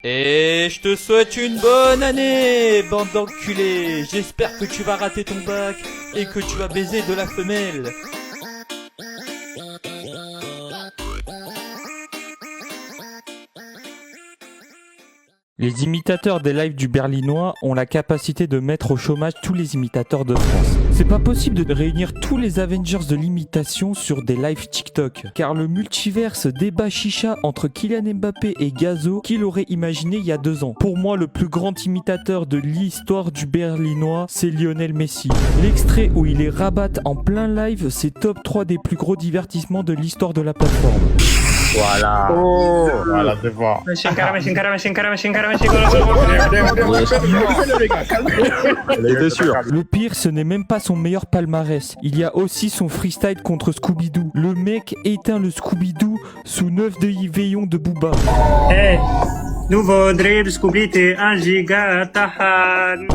Et je te souhaite une bonne année, bande d'enculés. J'espère que tu vas rater ton bac et que tu vas baiser de la femelle. Les imitateurs des lives du Berlinois ont la capacité de mettre au chômage tous les imitateurs de France. C'est pas possible de réunir tous les Avengers de l'imitation sur des lives TikTok, car le multiverse débat chicha entre Kylian Mbappé et Gazo, qui l'aurait imaginé il y a 2 ans. Pour moi, le plus grand imitateur de l'histoire du Berlinois, c'est Lionel Messi. L'extrait où il les rabatte en plein live, c'est top 3 des plus gros divertissements de l'histoire de la plateforme. Voilà. Oh, Voilà, c'est fort. Elle est dessus. Le pire, ce n'est même pas son meilleur palmarès. Il y a aussi son freestyle contre Scooby-Doo. Le mec éteint le Scooby-Doo sous 9 de veillons de Booba. Hey, nouveau drill, Scooby, t'es un giga tahan.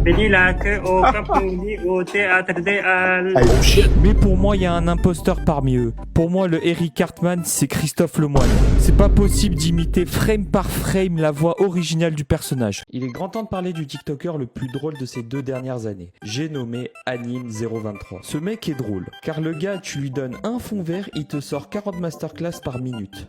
Béni la queue au Capouni au théâtre des Halles. Mais pour moi, il y a un imposteur parmi eux. Pour moi, le Eric Cartman, c'est Christophe Lemoine. C'est pas possible d'imiter frame par frame la voix originale du personnage. Il est grand temps de parler du TikToker le plus drôle de ces 2 dernières années. J'ai nommé Anime023. Ce mec est drôle, car le gars, tu lui donnes un fond vert, il te sort 40 masterclass par minute.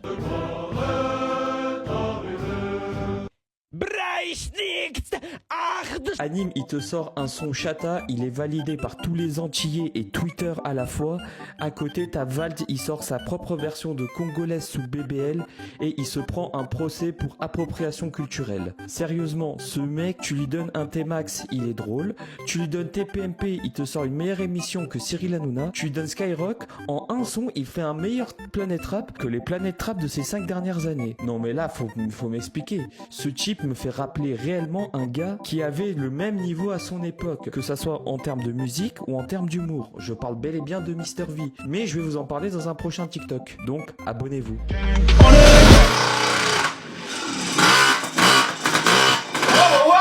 Anime, il te sort un son chata, il est validé par tous les Antillais et Twitter à la fois. À côté, t'as Vald, il sort sa propre version de congolaise sous BBL et il se prend un procès pour appropriation culturelle. Sérieusement, ce mec, tu lui donnes un T-Max, il est drôle. Tu lui donnes TPMP, il te sort une meilleure émission que Cyril Hanouna. Tu lui donnes Skyrock, en un son, il fait un meilleur Planet Rap que les Planet Rap de ces 5 dernières années. Non mais là, faut m'expliquer. Ce type me fait rappeler réellement un gars qui avait le même niveau à son époque, que ça soit en termes de musique ou en termes d'humour. Je parle bel et bien de Mr V, mais je vais vous en parler dans un prochain TikTok. Donc, abonnez-vous.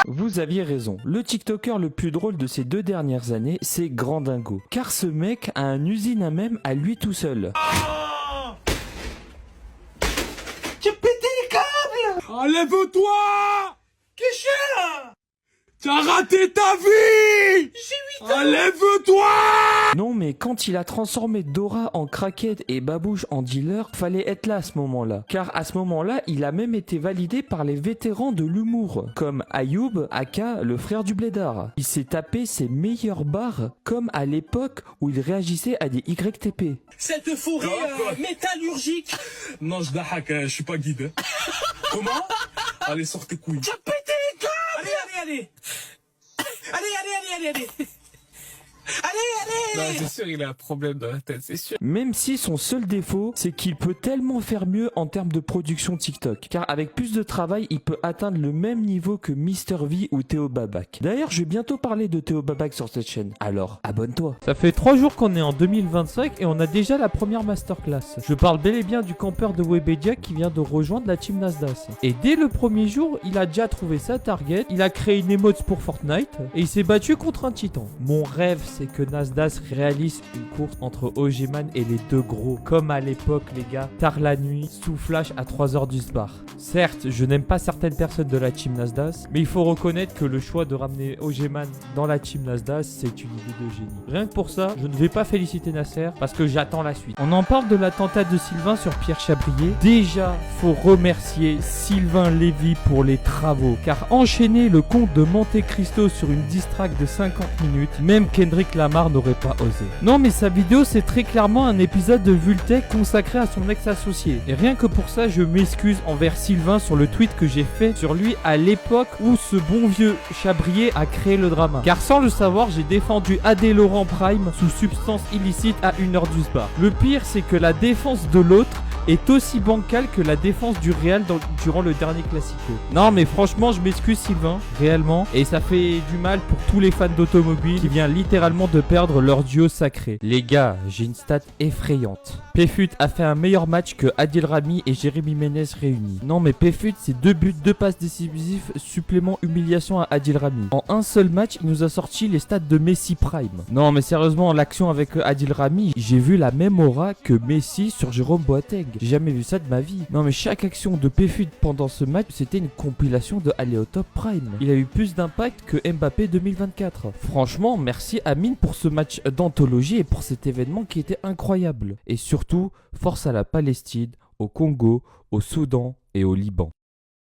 Vous aviez raison. Le TikToker le plus drôle de ces 2 dernières années, c'est Grandingo. Car ce mec a une usine à mème à lui tout seul. J'ai pété les câbles! Enlève-toi! Qu'est-ce que t'as raté ta vie! J'ai 8 ans! Enlève-toi! Non mais quand il a transformé Dora en craquette et Babouche en dealer, fallait être là à ce moment-là. Car à ce moment-là, il a même été validé par les vétérans de l'humour, comme Ayoub, aka le frère du blédard. Il s'est tapé ses meilleures barres, comme à l'époque où il réagissait à des YTP. Cette forêt métallurgique! Non, je dahak, je suis pas guide. Comment? Allez, sors tes couilles. J'ai pété les câbles! Allez! Non, c'est sûr, il a un problème dans la tête, c'est sûr. Même si son seul défaut, c'est qu'il peut tellement faire mieux en termes de production TikTok. Car avec plus de travail, il peut atteindre le même niveau que Mr V ou Théo Babac. D'ailleurs, je vais bientôt parler de Théo Babac sur cette chaîne. Alors, abonne-toi. Ça fait 3 jours qu'on est en 2025 et on a déjà la première masterclass. Je parle bel et bien du campeur de Webedia qui vient de rejoindre la team Nasdaq. Et dès le premier jour, il a déjà trouvé sa target, il a créé une emote pour Fortnite et il s'est battu contre un titan. Mon rêve, c'est que Nasdaq réalise une course entre OGman et les 2 gros. Comme à l'époque, les gars, tard la nuit, sous flash à 3h du sbar. Certes, je n'aime pas certaines personnes de la team Nasdaq, mais il faut reconnaître que le choix de ramener OGman dans la team Nasdaq, c'est une idée de génie. Rien que pour ça, je ne vais pas féliciter Nasser parce que j'attends la suite. On en parle de l'attentat de Sylvain sur Pierre Chabrier. Déjà, faut remercier Sylvain Lévy pour les travaux, car enchaîner le conte de Monte Cristo sur une diss track de 50 minutes, même Kendrick Lamar n'aurait pas osé. Non mais sa vidéo c'est très clairement un épisode de Vultech consacré à son ex-associé. Et rien que pour ça je m'excuse envers Sylvain sur le tweet que j'ai fait sur lui à l'époque où ce bon vieux Chabrier a créé le drama. Car sans le savoir j'ai défendu Adé Laurent Prime sous substance illicite à 1h du sbar. Le pire c'est que la défense de l'autre est aussi bancale que la défense du Real durant le dernier Classico. Non mais franchement je m'excuse Sylvain, réellement, et ça fait du mal pour tous les fans d'automobile qui viennent littéralement de perdre leur duo sacré. Les gars, j'ai une stat effrayante. Pfut a fait un meilleur match que Adil Rami et Jérémy Ménez réunis. Non mais Pfut c'est 2 buts, 2 passes décisives, supplément humiliation à Adil Rami. En un seul match il nous a sorti les stats de Messi Prime. Non mais sérieusement l'action avec Adil Rami, j'ai vu la même aura que Messi sur Jérôme Boateng. J'ai jamais vu ça de ma vie. Non mais chaque action de Péfut pendant ce match, c'était une compilation de aller au top prime. Il a eu plus d'impact que Mbappé 2024. Franchement, merci Amine pour ce match d'anthologie et pour cet événement qui était incroyable. Et surtout, force à la Palestine, au Congo, au Soudan et au Liban.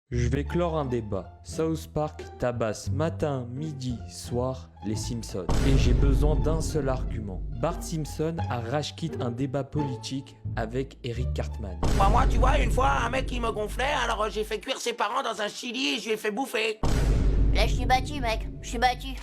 Je vais clore un débat. South Park tabasse matin, midi, soir les Simpsons. Et j'ai besoin d'un seul argument. Bart Simpson a rage quit un débat politique avec Eric Cartman. Bah moi, tu vois, une fois, un mec, il me gonflait, alors j'ai fait cuire ses parents dans un chili et je lui ai fait bouffer. Là, je suis battu, mec. Je suis battu.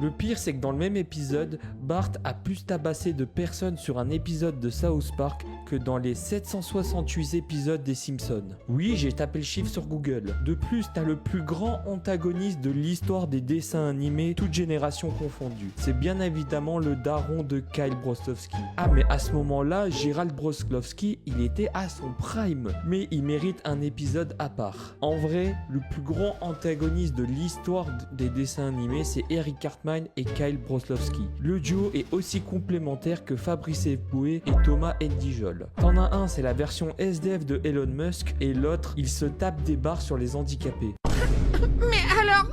Le pire, c'est que dans le même épisode, Bart a plus tabassé de personnes sur un épisode de South Park que dans les 768 épisodes des Simpsons. Oui, j'ai tapé le chiffre sur Google. De plus, t'as le plus grand antagoniste de l'histoire des dessins animés, toutes générations confondues. C'est bien évidemment le daron de Kyle Brostowski. Ah, mais à ce moment-là, Gerald Brostowski, il était à son prime. Mais il mérite un épisode à part. En vrai, le plus grand antagoniste de l'histoire des dessins animés, c'est Eric Cartman et Kyle Brostowski. Le duo est aussi complémentaire que Fabrice Eboué et Thomas Ndijol. T'en as un, c'est la version SDF de Elon Musk, et l'autre, il se tape des barres sur les handicapés. Mais alors...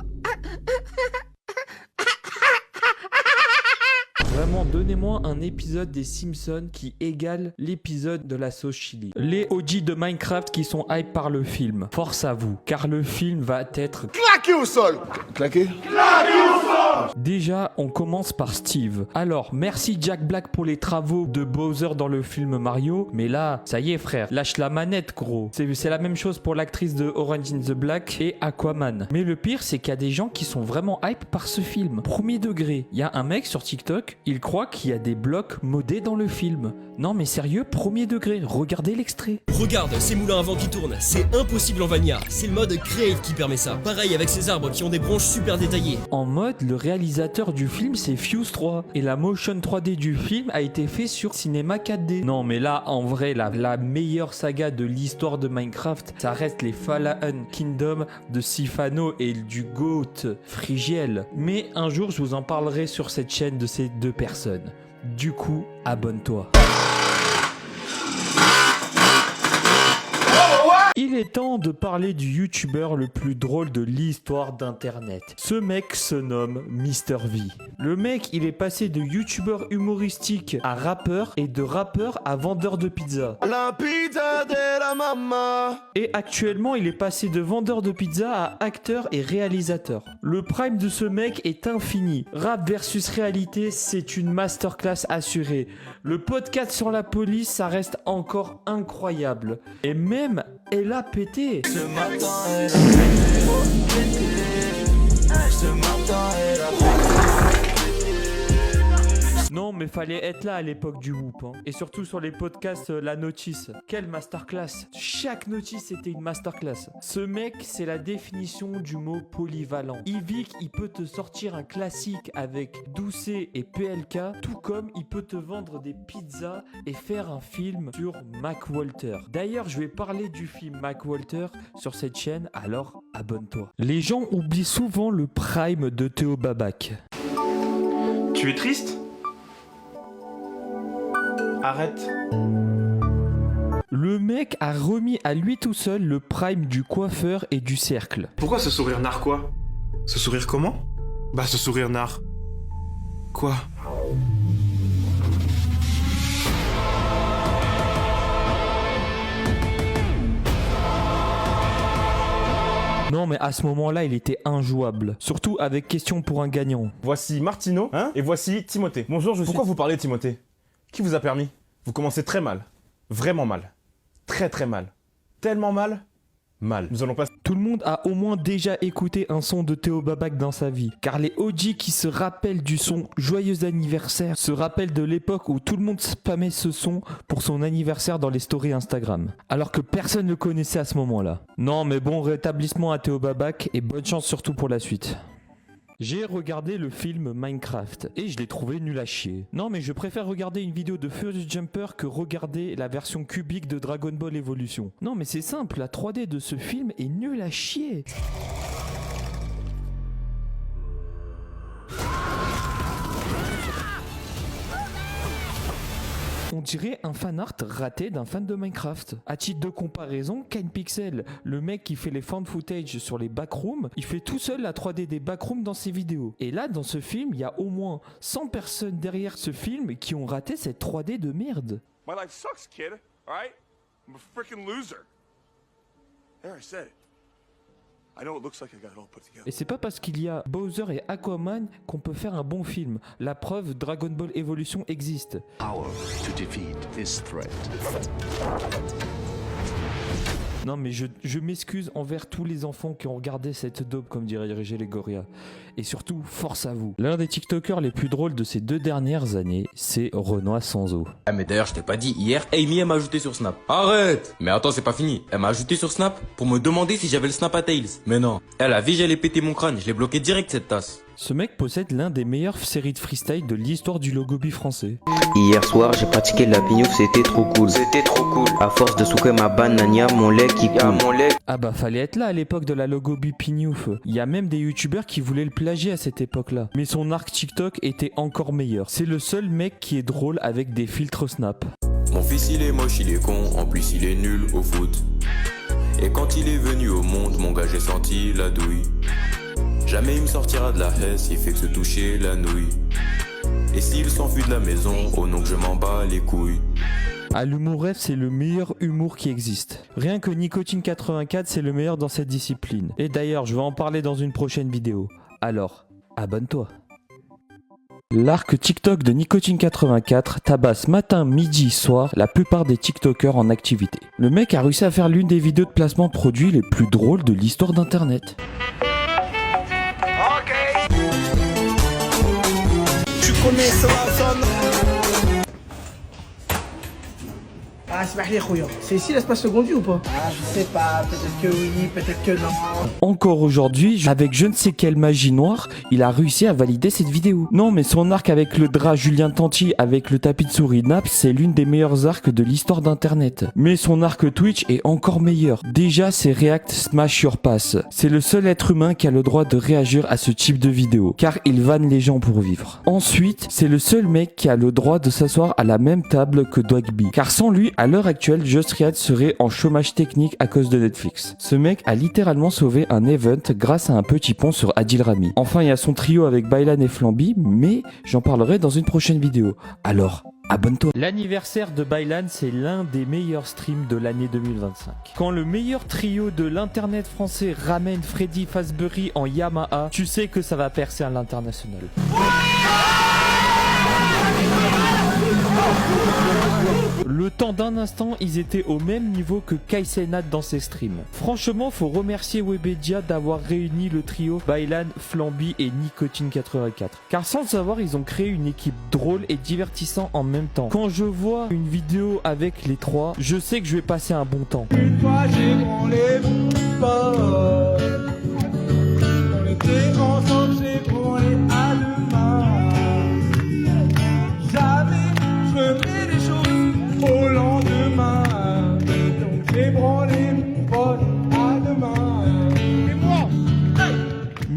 Vraiment, donnez-moi un épisode des Simpsons qui égale l'épisode de la sauce chili. Les OG de Minecraft qui sont hype par le film. Force à vous, car le film va être... Claqué au sol. Claqué. Déjà, on commence par Steve. Alors, merci Jack Black pour les travaux de Bowser dans le film Mario, mais là, ça y est frère, lâche la manette gros. C'est la même chose pour l'actrice de Orange is the Black et Aquaman. Mais le pire, c'est qu'il y a des gens qui sont vraiment hype par ce film. Premier degré, il y a un mec sur TikTok, il croit qu'il y a des blocs modés dans le film. Non mais sérieux, premier degré, regardez l'extrait. Regarde, ces moulins à vent qui tournent, c'est impossible en Vanilla. C'est le mode Create qui permet ça. Pareil avec ces arbres qui ont des branches super détaillées. En mode, le réalisateur du film c'est Fuse 3 et la motion 3D du film a été fait sur cinéma 4D. Non mais là en vrai la meilleure saga de l'histoire de Minecraft, ça reste les Fallen Kingdom de Sifano et du GOAT Frigiel. Mais un jour je vous en parlerai sur cette chaîne de ces deux personnes. Du coup, abonne-toi. Il est temps de parler du youtubeur le plus drôle de l'histoire d'internet. Ce mec se nomme MrV. Le mec, il est passé de youtubeur humoristique à rappeur et de rappeur à vendeur de pizza. La pizza de la maman. Et actuellement, il est passé de vendeur de pizza à acteur et réalisateur. Le prime de ce mec est infini. Rap versus réalité, c'est une masterclass assurée. Le podcast sur la police, ça reste encore incroyable. Et même, elle a pété. Ce matin, elle a pété. Ce matin, elle a pété. Non, mais fallait être là à l'époque du Whoop. Hein. Et surtout sur les podcasts La Notice. Quelle masterclass. Chaque notice était une masterclass. Ce mec, c'est la définition du mot polyvalent. Yvick, il peut te sortir un classique avec Doucet et PLK, tout comme il peut te vendre des pizzas et faire un film sur Mac Walter. D'ailleurs, je vais parler du film Mac Walter sur cette chaîne, alors abonne-toi. Les gens oublient souvent le prime de Théo Babac. Tu es triste ? Arrête. Le mec a remis à lui tout seul le prime du coiffeur et du cercle. Pourquoi ce sourire narquois ? Ce sourire comment ? Bah ce sourire nar. Quoi ? Non mais à ce moment-là, il était injouable. Surtout avec question pour un gagnant. Voici Martino et voici Timothée. Bonjour, Pourquoi vous parlez, Timothée ? Qui vous a permis ? Vous commencez très mal. Vraiment mal. Très très mal. Tellement mal. Mal. Nous allons passer... Tout le monde a au moins déjà écouté un son de Théo Babac dans sa vie. Car les OG qui se rappellent du son Joyeux anniversaire se rappellent de l'époque où tout le monde spammait ce son pour son anniversaire dans les stories Instagram. Alors que personne ne le connaissait à ce moment-là. Non mais bon rétablissement à Théo Babac et bonne chance surtout pour la suite. J'ai regardé le film Minecraft et je l'ai trouvé nul à chier. Non mais je préfère regarder une vidéo de Furious Jumper que regarder la version cubique de Dragon Ball Evolution. Non mais c'est simple, la 3D de ce film est nulle à chier. On dirait un fan art raté d'un fan de Minecraft. À titre de comparaison, KinePixel, le mec qui fait les found footage sur les backrooms, il fait tout seul la 3D des backrooms dans ses vidéos. Et là, dans ce film, il y a au moins 100 personnes derrière ce film qui ont raté cette 3D de merde. My life sucks, kid. All right? I'm a freaking loser. There, I said it. I know it looks like I got it all put together. Et c'est pas parce qu'il y a Bowser et Aquaman qu'on peut faire un bon film. La preuve, Dragon Ball Evolution existe. Power to defeat this threat. Non mais je m'excuse envers tous les enfants qui ont regardé cette daube, comme dirait Régé Legoria. Et surtout, force à vous. L'un des TikTokers les plus drôles de ces 2 dernières années, c'est Renoir Sanzo. Ah mais d'ailleurs je t'ai pas dit, hier Amy elle m'a ajouté sur Snap. Arrête. Mais attends c'est pas fini, elle m'a ajouté sur Snap pour me demander si j'avais le Snap à Tails. Mais non, elle a vu j'allais péter mon crâne, je l'ai bloqué direct cette tasse. Ce mec possède l'un des meilleures séries de freestyle de l'histoire du logobi français. Hier soir j'ai pratiqué la pignouf, c'était trop cool. C'était trop cool. À force de souquer ma banania, mon lait qui coule. Ah bah fallait être là à l'époque de la logobi pignouf. Il y a même des youtubeurs qui voulaient le plagier à cette époque-là. Mais son arc TikTok était encore meilleur. C'est le seul mec qui est drôle avec des filtres Snap. Mon fils il est moche, il est con, en plus il est nul au foot. Et quand il est venu au monde, mon gars j'ai senti la douille. Jamais il me sortira de la hesse, il fait que se toucher la nouille. Et s'il s'enfuit de la maison, oh non que je m'en bats les couilles. Ah, l'humour rêve, c'est le meilleur humour qui existe. Rien que Nicotine 84, c'est le meilleur dans cette discipline. Et d'ailleurs, je vais en parler dans une prochaine vidéo. Alors, abonne-toi. L'arc TikTok de Nicotine 84 tabasse matin, midi, soir la plupart des TikTokers en activité. Le mec a réussi à faire l'une des vidéos de placement de produits les plus drôles de l'histoire d'internet. Tu connais ça, Ah, c'est ici l'espace secondaire ou pas? Ah, je sais pas, peut-être que oui, peut-être que non. Encore aujourd'hui, avec je ne sais quelle magie noire, il a réussi à valider cette vidéo. Non, mais son arc avec le drap Julien Tanti avec le tapis de souris Naps, c'est l'une des meilleures arcs de l'histoire d'internet. Mais son arc Twitch est encore meilleur. Déjà, c'est React Smash Your Pass. C'est le seul être humain qui a le droit de réagir à ce type de vidéo, car il vanne les gens pour vivre. Ensuite, c'est le seul mec qui a le droit de s'asseoir à la même table que Dogby, car sans lui, à l'heure actuelle, Just Riyad serait en chômage technique à cause de Netflix. Ce mec a littéralement sauvé un event grâce à un petit pont sur Adil Rami. Enfin, il y a son trio avec Baylan et Flamby, mais j'en parlerai dans une prochaine vidéo. Alors, abonne-toi. L'anniversaire de Baylan, c'est l'un des meilleurs streams de l'année 2025. Quand le meilleur trio de l'internet français ramène Freddy Fazbear's en Yamaha, tu sais que ça va percer à l'international. Le temps d'un instant, ils étaient au même niveau que Kai Cenat dans ses streams. Franchement, faut remercier Webedia d'avoir réuni le trio Baylan, Flamby et Nicotine 84. Car sans le savoir, ils ont créé une équipe drôle et divertissante en même temps. Quand je vois une vidéo avec les trois, je sais que je vais passer un bon temps. Une fois j'ai branlé mon pote. On était ensemble, j'ai branlé à demain. Jamais je remets les choses au lendemain. Donc j'ai branlé mon pote à demain. Et moi,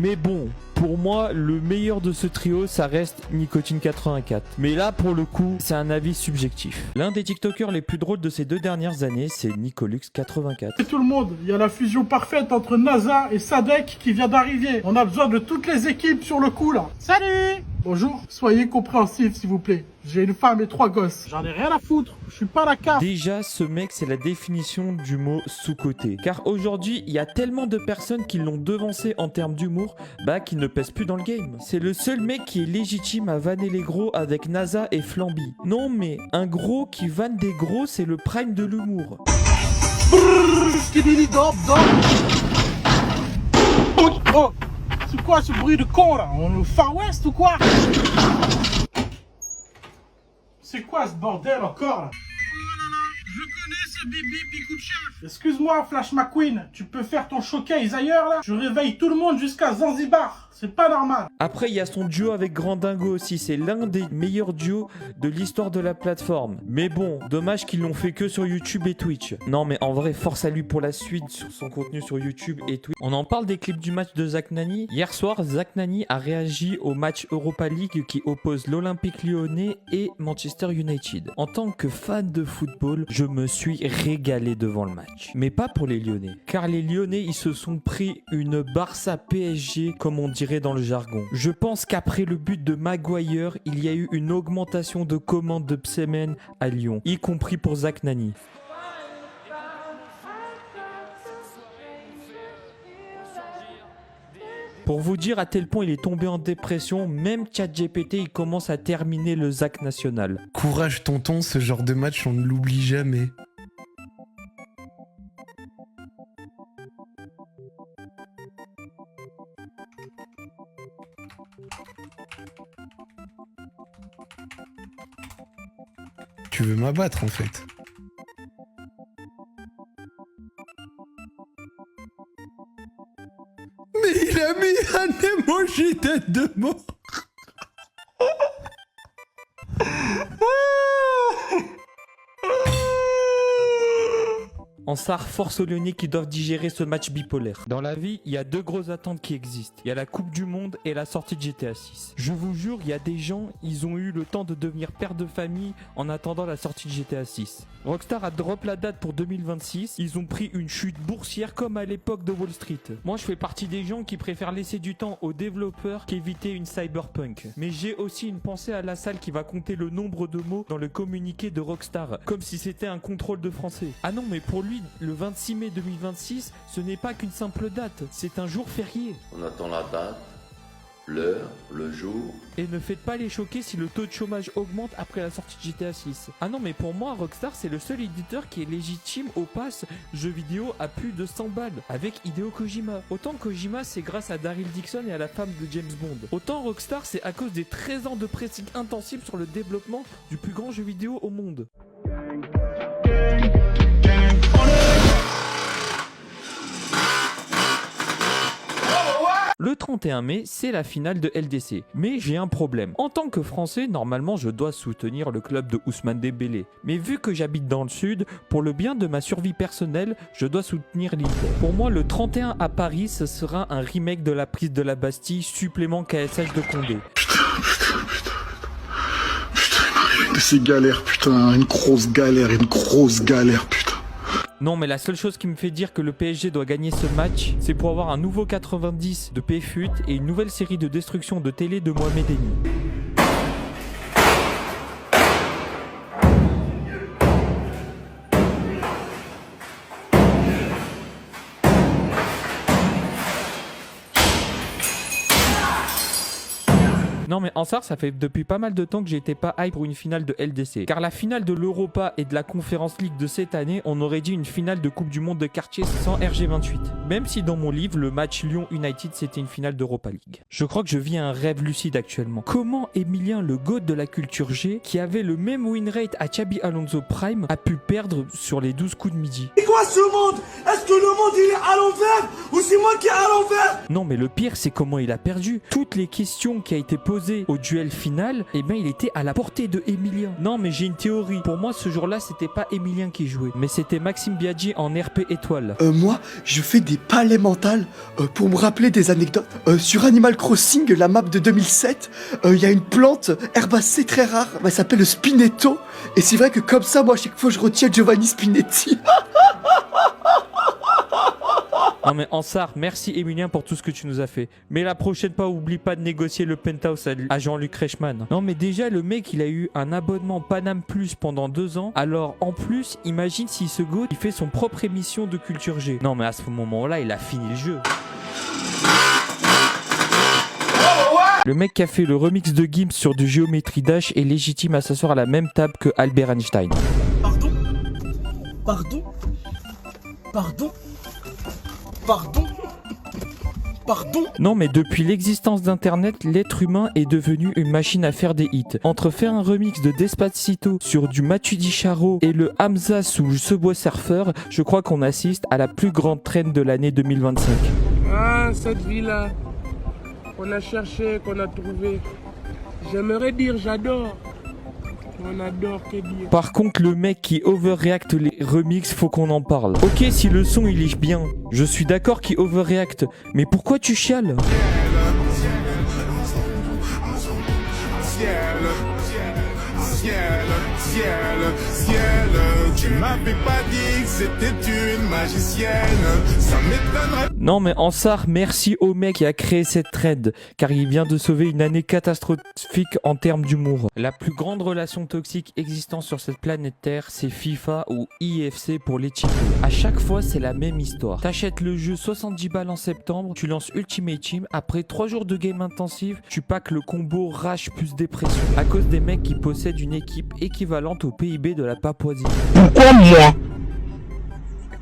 Mais bon, pour moi, le meilleur de ce trio, ça reste Nicotine 84. Mais là, pour le coup, c'est un avis subjectif. L'un des TikTokers les plus drôles de ces 2 dernières années, c'est Nicolux 84. Tout le monde, il y a la fusion parfaite entre NASA et Sadek qui vient d'arriver. On a besoin de toutes les équipes sur le coup là. Salut! Bonjour, soyez compréhensifs s'il vous plaît. J'ai une femme et 3 gosses. J'en ai rien à foutre, je suis pas la carte. Déjà, ce mec, c'est la définition du mot sous-coté. Car aujourd'hui, il y a tellement de personnes qui l'ont devancé en termes d'humour, qu'il ne pèse plus dans le game. C'est le seul mec qui est légitime à vanner les gros avec NASA et Flamby. Non mais, un gros qui vanne des gros, c'est le prime de l'humour. Oh, c'est quoi ce bruit de con là? On est au Far West ou quoi? C'est quoi ce bordel encore là? Je connais ça. ça, bébé, Pico de chef. Excuse-moi, Flash McQueen, tu peux faire ton showcase ailleurs, là? Je réveille tout le monde jusqu'à Zanzibar. C'est pas normal. Après, il y a son duo avec Grandingo aussi. C'est l'un des meilleurs duos de l'histoire de la plateforme. Mais bon, dommage qu'ils l'ont fait que sur YouTube et Twitch. Non, mais en vrai, force à lui pour la suite sur son contenu sur YouTube et Twitch. On en parle des clips du match de Zach Nani. Hier soir, Zach Nani a réagi au match Europa League qui oppose l'Olympique Lyonnais et Manchester United. En tant que fan de football, je me suis régalé devant le match. Mais pas pour les Lyonnais. Car les Lyonnais, ils se sont pris une Barça PSG, comme on dirait dans le jargon. Je pense qu'après le but de Maguire, il y a eu une augmentation de commandes de Psemen à Lyon, y compris pour Zach Nani. Pour vous dire à tel point il est tombé en dépression, même ChatGPT il commence à terminer le Zach national. Courage tonton, ce genre de match on ne l'oublie jamais. Tu veux m'abattre en fait. Mais il a mis un emoji tête de mort. Ansar force aux Lyonnais qui doivent digérer ce match bipolaire. Dans la vie, il y a deux grosses attentes qui existent. Il y a la Coupe du Monde et la sortie de GTA 6. Je vous jure, il y a des gens, ils ont eu le temps de devenir père de famille en attendant la sortie de GTA 6. Rockstar a drop la date pour 2026. Ils ont pris une chute boursière comme à l'époque de Wall Street. Moi, je fais partie des gens qui préfèrent laisser du temps aux développeurs qu'éviter une cyberpunk. Mais j'ai aussi une pensée à la salle qui va compter le nombre de mots dans le communiqué de Rockstar, comme si c'était un contrôle de français. Ah non, mais pour lui, le 26 mai 2026, ce n'est pas qu'une simple date, c'est un jour férié. On attend la date, l'heure, le jour. Et ne faites pas les choquer si le taux de chômage augmente après la sortie de GTA 6. Ah non, mais pour moi, Rockstar, c'est le seul éditeur qui est légitime au pass jeux vidéo à plus de 100 balles, avec Hideo Kojima. Autant Kojima, c'est grâce à Daryl Dixon et à la femme de James Bond. Autant Rockstar, c'est à cause des 13 ans de pressing intensif sur le développement du plus grand jeu vidéo au monde. Le 31 mai, c'est la finale de LDC. Mais j'ai un problème. En tant que Français, normalement, je dois soutenir le club de Ousmane Dembélé. Mais vu que j'habite dans le sud, pour le bien de ma survie personnelle, je dois soutenir l'Inter. Pour moi, le 31 à Paris, ce sera un remake de la prise de la Bastille, supplément KSH de Condé. C'est galère, putain, une grosse galère, putain. Non, mais la seule chose qui me fait dire que le PSG doit gagner ce match, c'est pour avoir un nouveau 90 de PFUT et une nouvelle série de destruction de télé de Mohamed Eni. Non mais Ansar, ça fait depuis pas mal de temps que j'étais pas hype pour une finale de LDC. Car la finale de l'Europa et de la Conference League de cette année, on aurait dit une finale de Coupe du Monde de quartier sans RG28. Même si dans mon livre, le match Lyon-United c'était une finale d'Europa League. Je crois que je vis un rêve lucide actuellement. Comment Emilien, le GOAT de la culture G, qui avait le même win rate à Xabi Alonso Prime, a pu perdre sur les 12 coups de midi? C'est quoi ce monde? Est-ce que le monde il est à l'envers ou c'est moi qui est à l'envers? Non mais le pire c'est comment il a perdu. Toutes les questions qui a été posées au duel final, eh ben il était à la portée de Emilien. Non mais j'ai une théorie. Pour moi ce jour-là c'était pas Emilien qui jouait, mais c'était Maxime Biaggi en RP étoile. Moi je fais des palais mentales pour me rappeler des anecdotes. Sur Animal Crossing, la map de 2007, il y a une plante herbacée très rare, elle s'appelle le Spinetto, et c'est vrai que comme ça moi à chaque fois je retiens Giovanni Spinetti. Non mais Ansar, merci Emilien pour tout ce que tu nous as fait. Mais la prochaine fois, oublie pas de négocier le penthouse à Jean-Luc Reichmann. Non mais déjà, le mec, il a eu un abonnement Paname Plus pendant 2 ans. Alors en plus, imagine si ce go, il fait son propre émission de Culture G. Non mais à ce moment-là, il a fini le jeu. Le mec qui a fait le remix de Gims sur du Geometry Dash est légitime à s'asseoir à la même table que Albert Einstein. Pardon? Pardon? Pardon? Pardon? pardon? Non mais depuis l'existence d'internet, l'être humain est devenu une machine à faire des hits. Entre faire un remix de Despacito sur du Matu Dicharo et le Hamza sous Subway Surfer, je crois qu'on assiste à la plus grande trend de l'année 2025. Ah, cette vie-là, qu'on a cherché, qu'on a trouvé. J'aimerais dire j'adore. On adore, que dire. Par contre, le mec qui overreact les remix, faut qu'on en parle. Ok, si le son il est bien, je suis d'accord qu'il overreact, mais pourquoi tu chiales? Tu m'avais pas dit que c'était une magicienne. Ça m'étonnerait. Non mais Ansar, merci au mec qui a créé cette trend, car il vient de sauver une année catastrophique en termes d'humour. La plus grande relation toxique existant sur cette planète Terre, c'est FIFA ou IFC pour les cheatos. À chaque fois, c'est la même histoire. T'achètes le jeu 70 balles en septembre, tu lances Ultimate Team, après 3 jours de game intensive, tu packs le combo rage plus dépression. À cause des mecs qui possèdent une équipe équivalente au PIB de la Papouasie. Pourquoi moi?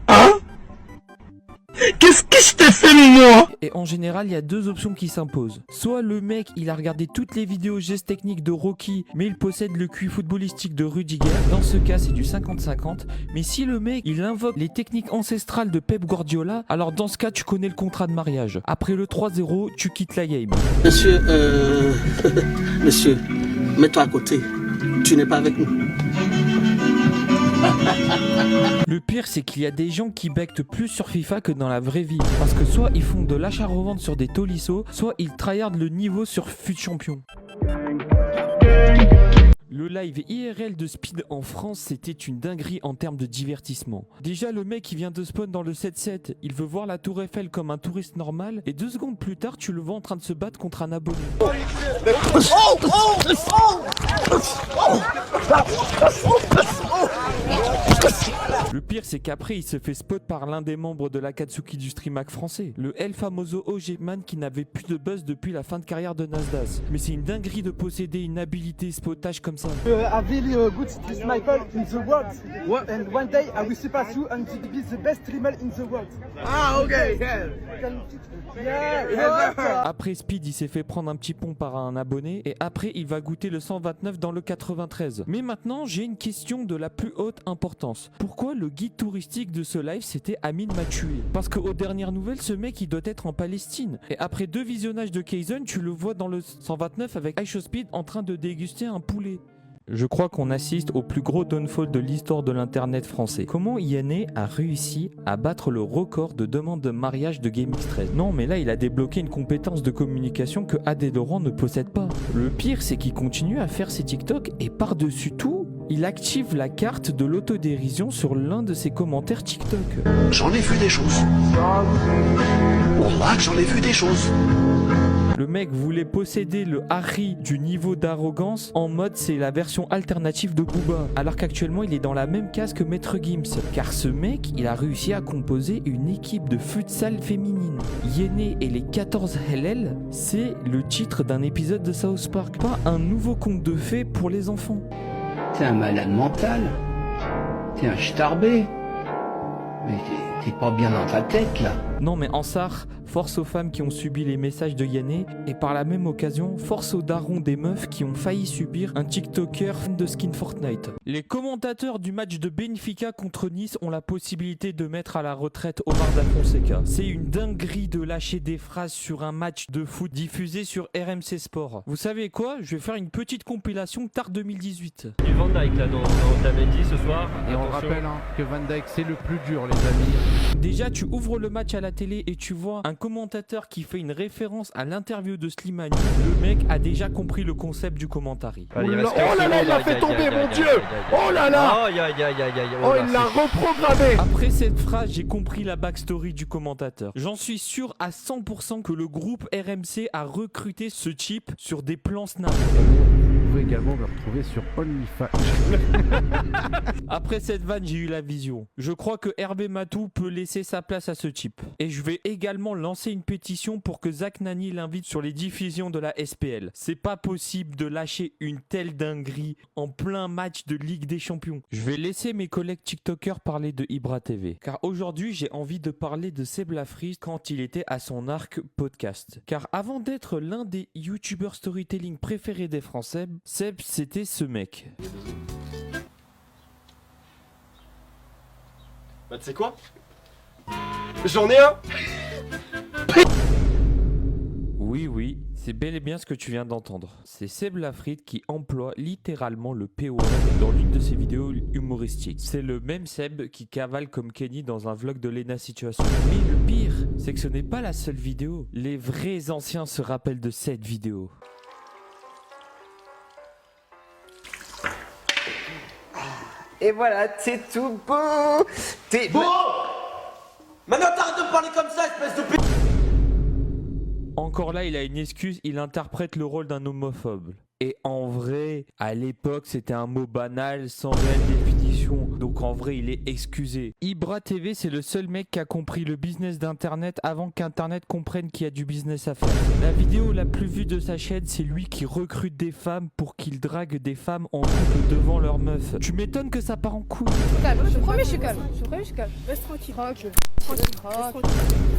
Hein? Qu'est-ce que je t'ai fait moi? Et en général, il y a deux options qui s'imposent. Soit le mec, il a regardé toutes les vidéos gestes techniques de Rocky, mais il possède le QI footballistique de Rudiger. Dans ce cas, c'est du 50-50. Mais si le mec, il invoque les techniques ancestrales de Pep Guardiola, alors dans ce cas, tu connais le contrat de mariage. Après le 3-0, tu quittes la game. Monsieur, monsieur, mets-toi à côté. Tu n'es pas avec nous. Le pire, c'est qu'il y a des gens qui bectent plus sur FIFA que dans la vraie vie. Parce que soit ils font de l'achat-revente sur des Tolisso, soit ils tryhardent le niveau sur FUT Champion. Le live IRL de Speed en France, c'était une dinguerie en termes de divertissement. Déjà, le mec qui vient de spawn dans le 7-7, il veut voir la Tour Eiffel comme un touriste normal, et 2 secondes plus tard, tu le vois en train de se battre contre un abonné. Le pire, c'est qu'après, il se fait spot par l'un des membres de l'Akatsuki du streamac français, le El Famoso OG-Man qui n'avait plus de buzz depuis la fin de carrière de Nasdaq. Mais c'est une dinguerie de posséder une habilité spotage comme ça. A really good sniper in the world. And one day I will surpass you and to be the best streamer in the world. Ah, okay, Après Speed, il s'est fait prendre un petit pont par un abonné et après il va goûter le 129 dans le 93. Mais maintenant, j'ai une question de la plus haute importance. Pourquoi le guide touristique de ce live c'était Amine m'a tué? Parce qu'aux dernières nouvelles, ce mec il doit être en Palestine. Et après 2 visionnages de Kaizen, tu le vois dans le 129 avec iShowSpeed en train de déguster un poulet. Je crois qu'on assiste au plus gros downfall de l'histoire de l'internet français. Comment Yanné a réussi à battre le record de demande de mariage de GameX13? Non mais là il a débloqué une compétence de communication que AD Laurent ne possède pas. Le pire c'est qu'il continue à faire ses TikTok et par-dessus tout, il active la carte de l'autodérision sur l'un de ses commentaires TikTok. J'en ai vu des choses. Wallah, j'en ai vu des choses. Le mec voulait posséder le Harry du niveau d'arrogance en mode c'est la version alternative de Booba. Alors qu'actuellement il est dans la même case que Maître Gims. Car ce mec, il a réussi à composer une équipe de futsal féminine. Yenné et les 14 LL, c'est le titre d'un épisode de South Park. Pas un nouveau conte de fées pour les enfants. T'es un malade mental. T'es un starbé. Mais t'es pas bien dans ta tête là. Non mais Ansar, force aux femmes qui ont subi les messages de Yanné et par la même occasion, force aux darons des meufs qui ont failli subir un TikToker fan de skin Fortnite. Les commentateurs du match de Benfica contre Nice ont la possibilité de mettre à la retraite Omar Da Fonseca. C'est une dinguerie de lâcher des phrases sur un match de foot diffusé sur RMC Sport. Vous savez quoi? Je vais faire une petite compilation tard 2018. Du Van Dijk là dont t'avais dit ce soir. Et on rappelle que Van Dijk c'est le plus dur les amis. Déjà tu ouvres le match à la télé et tu vois un commentateur qui fait une référence à l'interview de Slimani. Le mec a déjà compris le concept du commentary. Oh là là, il l'a fait tomber mon dieu. Oh là là. Oh il l'a reprogrammé. Après cette phrase j'ai compris la backstory du commentateur. J'en suis sûr à 100% que le groupe RMC a recruté ce type sur des plans Snap. pouvez également me retrouver sur OnlyFans. Après cette vanne, j'ai eu la vision. Je crois que Hervé Matou peut laisser sa place à ce type. Et je vais également lancer une pétition pour que Zach Nani l'invite sur les diffusions de la SPL. C'est pas possible de lâcher une telle dinguerie en plein match de Ligue des Champions. Je vais laisser mes collègues TikTokers parler de Ibra TV. Car aujourd'hui, j'ai envie de parler de Seb Lafrite quand il était à son arc podcast. Car avant d'être l'un des youtubeurs storytelling préférés des Français, Seb, c'était ce mec. Bah tu sais quoi? J'en ai un. Oui, c'est bel et bien ce que tu viens d'entendre. C'est Seb Lafrite qui emploie littéralement le POR dans l'une de ses vidéos humoristiques. C'est le même Seb qui cavale comme Kenny dans un vlog de Lena Situation. Mais le pire, c'est que ce n'est pas la seule vidéo. Les vrais anciens se rappellent de cette vidéo. Et voilà, c'est tout beau. T'es beau. Maintenant t'arrêtes de parler comme ça, espèce de p... Encore là, il a une excuse, il interprète le rôle d'un homophobe. Et en vrai, à l'époque, c'était un mot banal, sans réelle définition. Donc en vrai, il est excusé. Ibra TV, c'est le seul mec qui a compris le business d'Internet avant qu'Internet comprenne qu'il y a du business à faire. La vidéo la plus vue de sa chaîne, c'est lui qui recrute des femmes pour qu'il drague des femmes en couple devant leurs meufs. Tu m'étonnes que ça part en couille. Je promets, je suis calme. Reste tranquille. Tranquille.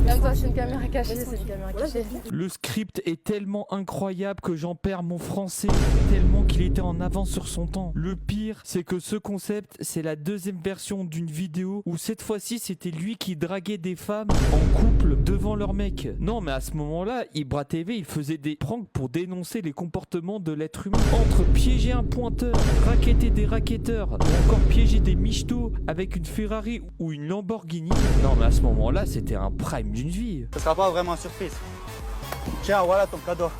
Regarde-toi, c'est une caméra cachée, c'est une caméra cachée. Le script est tellement incroyable que j'en perds mon français, tellement qu'il était en avance sur son temps. Le pire, c'est que ce concept, c'est la deuxième version d'une vidéo où cette fois-ci, c'était lui qui draguait des femmes en couple devant leur mec. Non, mais à ce moment-là, Ibra TV, il faisait des pranks pour dénoncer les comportements de l'être humain. Entre piéger un pointeur, racketter des racketteurs, ou encore piéger des michtos avec une Ferrari ou une Lamborghini. Non, mais à ce moment-là, c'était un prime d'une vie. Ce sera pas vraiment une surprise. Tiens, voilà ton cadeau.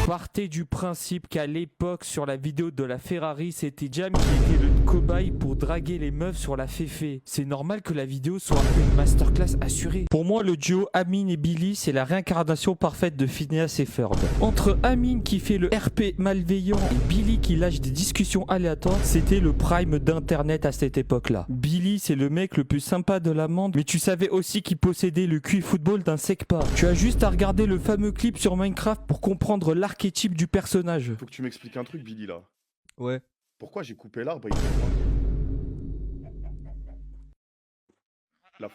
Partez du principe qu'à l'époque, sur la vidéo de la Ferrari, c'était Jam qui était le cobaye pour draguer les meufs sur la féfé. C'est normal que la vidéo soit une masterclass assurée. Pour moi, le duo Amine et Billy, c'est la réincarnation parfaite de Phineas et Ferb. Entre Amine qui fait le RP malveillant et Billy qui lâche des discussions aléatoires, c'était le prime d'internet à cette époque-là. Billy, c'est le mec le plus sympa de la bande, mais tu savais aussi qu'il possédait le QI football d'un secpa. Tu as juste à regarder le fameux clip sur Minecraft pour comprendre l'archétype du personnage. Faut que tu m'expliques un truc, Billy, là. Ouais. Pourquoi j'ai coupé l'arbre?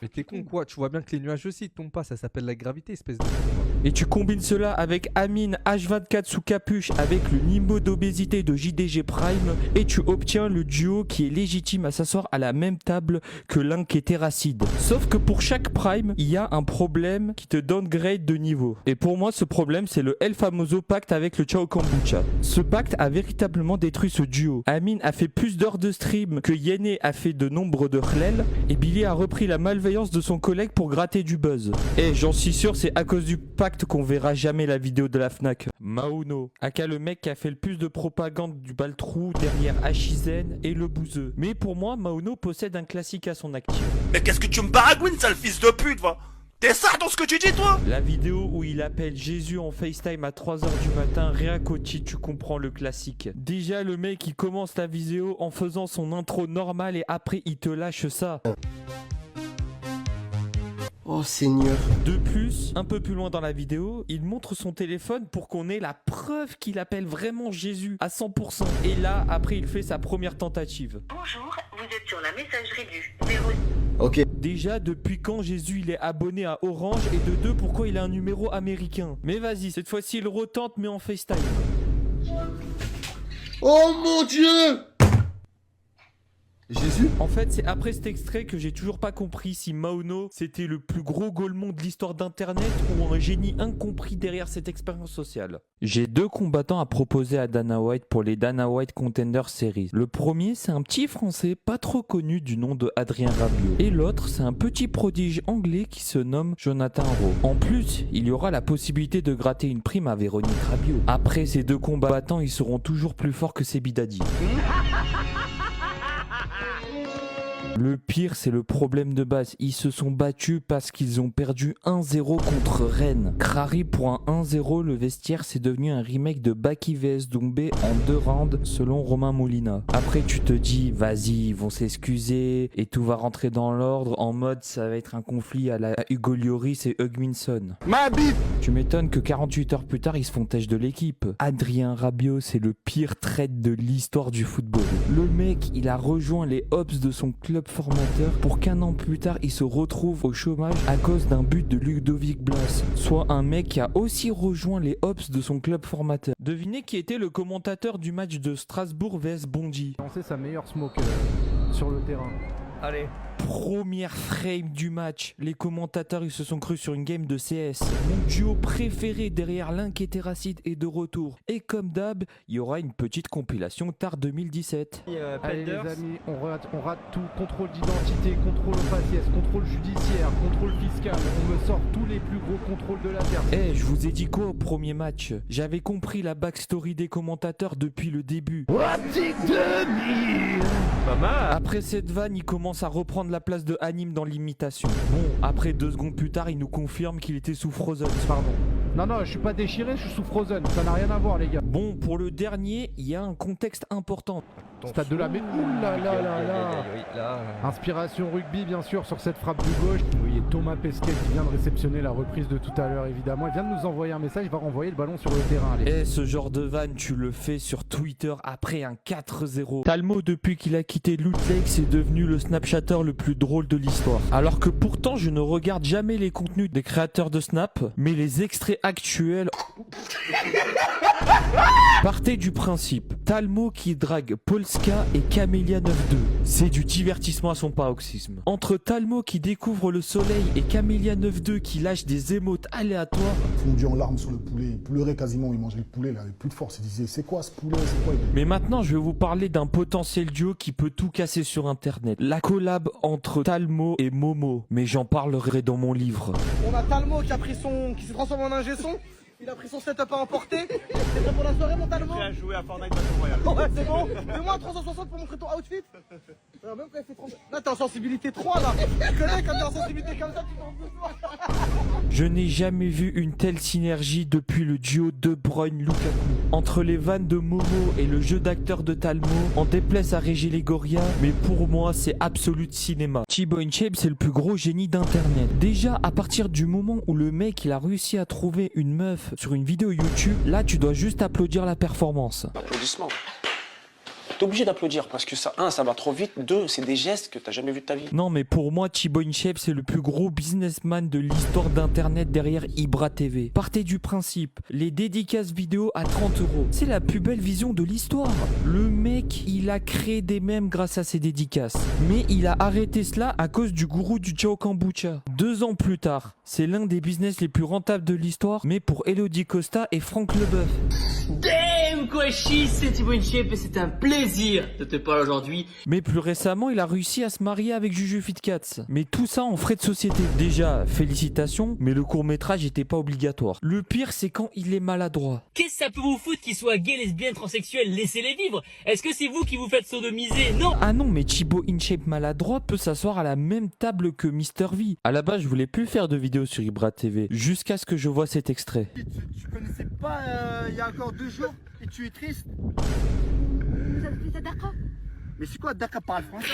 Mais t'es con quoi? Tu vois bien que les nuages aussi tombent pas, ça s'appelle la gravité, espèce de... Et tu combines cela avec Amine H24 sous capuche avec le niveau d'obésité de JDG Prime et tu obtiens le duo qui est légitime à s'asseoir à la même table que l'un qui est terracide. Sauf que pour chaque Prime, il y a un problème qui te downgrade de niveau. Et pour moi, ce problème, c'est le El Famoso pacte avec le Ciao Kombucha. Ce pacte a véritablement détruit ce duo. Amine a fait plus d'heures de stream que Yéné a fait de nombre de Khlel et Billy a repris la malveillance de son collègue pour gratter du buzz. Et j'en suis sûr, c'est à cause du pacte qu'on verra jamais la vidéo de la Fnac. Mauno, aka le mec qui a fait le plus de propagande du Baltrou derrière Achizen et le bouseux. Mais pour moi, Mauno possède un classique à son actif. Mais qu'est-ce que tu me baragouines, sale fils de pute, va? T'es ça dans ce que tu dis, toi? La vidéo où il appelle Jésus en FaceTime à 3h du matin, rien qu'au titre, tu comprends le classique. Déjà, le mec, il commence la vidéo en faisant son intro normale et après, il te lâche ça. Oh Seigneur. De plus, un peu plus loin dans la vidéo, il montre son téléphone pour qu'on ait la preuve qu'il appelle vraiment Jésus à 100%. Et là, après, il fait sa première tentative. Bonjour, vous êtes sur la messagerie du 0... Ok. Déjà, depuis quand Jésus il est abonné à Orange et de deux, pourquoi il a un numéro américain? Mais vas-y, cette fois-ci, il retente mais en FaceTime. Oh mon Dieu! Jésus? En fait, c'est après cet extrait que j'ai toujours pas compris si Mauno c'était le plus gros golemon de l'histoire d'internet ou un génie incompris derrière cette expérience sociale. J'ai deux combattants à proposer à Dana White pour les Dana White Contender Series. Le premier, c'est un petit français pas trop connu du nom de Adrien Rabiot. Et l'autre, c'est un petit prodige anglais qui se nomme Jonathan Rowe. En plus, il y aura la possibilité de gratter une prime à Véronique Rabiot. Après ces deux combattants, ils seront toujours plus forts que ces bidadis. Le pire, c'est le problème de base. Ils se sont battus parce qu'ils ont perdu 1-0 contre Rennes. Crary pour un 1-0, le vestiaire c'est devenu un remake de Baki vs Doumbé en 2 rounds selon Romain Molina. Après tu te dis, vas-y, ils vont s'excuser et tout va rentrer dans l'ordre en mode ça va être un conflit à la Hugo Lloris et Hugminson. Ma bite! Tu m'étonnes que 48 heures plus tard ils se font têche de l'équipe. Adrien Rabiot, c'est le pire trade de l'histoire du football. Le mec, il a rejoint les Hops de son club formateur pour qu'un an plus tard il se retrouve au chômage à cause d'un but de Ludovic Blas, soit un mec qui a aussi rejoint les Hops de son club formateur. Devinez qui était le commentateur du match de Strasbourg vs Bondy. C'est sa meilleure smoke sur le terrain. Allez. Première frame du match, les commentateurs ils se sont crus sur une game de CS. Mon duo préféré derrière Link et Terracid est de retour. Et comme d'hab, il y aura une petite compilation tard 2017. Allez les amis, on rate tout. Contrôle d'identité, contrôle au faciès, contrôle judiciaire, contrôle fiscal. On me sort tous les plus gros contrôles de la Terre. Eh, je vous ai dit quoi au premier match? J'avais compris la backstory des commentateurs depuis le début. Pas mal. Après cette vanne, il commence à reprendre la place de Anime dans l'imitation. Bon, après 2 secondes plus tard, il nous confirme qu'il était sous Frozen. Pardon. Non, je suis pas déchiré, je suis sous Frozen. Ça n'a rien à voir, les gars. Bon, pour le dernier, il y a un contexte important. Stade de la mer. Oulala. Inspiration rugby, bien sûr, sur cette frappe du gauche. Oui, et Thomas Pesquet qui vient de réceptionner la reprise de tout à l'heure, évidemment. Il vient de nous envoyer un message, il va renvoyer le ballon sur le terrain. Allez. Et ce genre de vanne, tu le fais sur Twitter après un 4-0. Talmo, depuis qu'il a quitté Loot Lake, c'est devenu le Snapchatter le plus drôle de l'histoire. Alors que pourtant, je ne regarde jamais les contenus des créateurs de Snap, mais les extraits actuels... Partez du principe, Talmo qui drague Polska et Camélia 9-2. C'est du divertissement à son paroxysme. Entre Talmo qui découvre le soleil et Camélia 9-2 qui lâche des émotes aléatoires. Fondu en larmes sur le poulet, il pleurait quasiment, il mangeait le poulet, il avait plus de force, il disait c'est quoi ce poulet, c'est quoi? Mais maintenant je vais vous parler d'un potentiel duo qui peut tout casser sur internet. La collab entre Talmo et Momo, mais j'en parlerai dans mon livre. On a Talmo qui s'est transformé en ingé son. Il a pris son setup à emporter. C'est prêt pour la soirée, mon Talmo? J'ai à jouer à Fortnite Battle Royale. Ouais, c'est bon. Fais-moi un 360 pour montrer ton outfit. Alors, même quand il fait 30... Là, t'es en sensibilité 3, là. Tu connais quand t'es en sensibilité comme ça, tu t'en fous. Je n'ai jamais vu une telle synergie depuis le duo De Bruyne-Lukaku. Entre les vannes de Momo et le jeu d'acteur de Talmo, en déplaise à Régis Legoria, mais pour moi, c'est absolute cinéma. Thibaut InShape, c'est le plus gros génie d'internet. Déjà, à partir du moment où le mec, il a réussi à trouver une meuf sur une vidéo YouTube, là tu dois juste applaudir la performance. Applaudissements. T'es obligé d'applaudir parce que ça, 1, ça va trop vite, 2, c'est des gestes que t'as jamais vu de ta vie. Non mais pour moi, Thibaut InShape c'est le plus gros businessman de l'histoire d'internet derrière Ibra TV. Partez du principe, les dédicaces vidéo à 30 €. C'est la plus belle vision de l'histoire. Le mec, il a créé des mèmes grâce à ses dédicaces. Mais il a arrêté cela à cause du gourou du Ciao Kombucha. 2 ans plus tard, c'est l'un des business les plus rentables de l'histoire, mais pour Elodie Costa et Franck Leboeuf. Damn quoi chier, c'est Thibaut InShape et c'est un plaisir de te parler aujourd'hui. Mais plus récemment, il a réussi à se marier avec Juju Fitcats. Mais tout ça en frais de société. Déjà, félicitations, mais le court-métrage n'était pas obligatoire. Le pire, c'est quand il est maladroit. Qu'est-ce que ça peut vous foutre qu'ils soient gays, lesbiennes, transsexuels? Laissez-les vivre. Est-ce que c'est vous qui vous faites sodomiser? Non. Ah non, mais Thibaut InShape maladroit peut s'asseoir à la même table que Mr V. À la base, je voulais plus faire de vidéos sur Ibra TV, jusqu'à ce que je vois cet extrait. Tu connaissais pas il y a encore 2 jours et tu es triste? Vous avez fait ça Dakar? Mais c'est quoi Dakar parle français?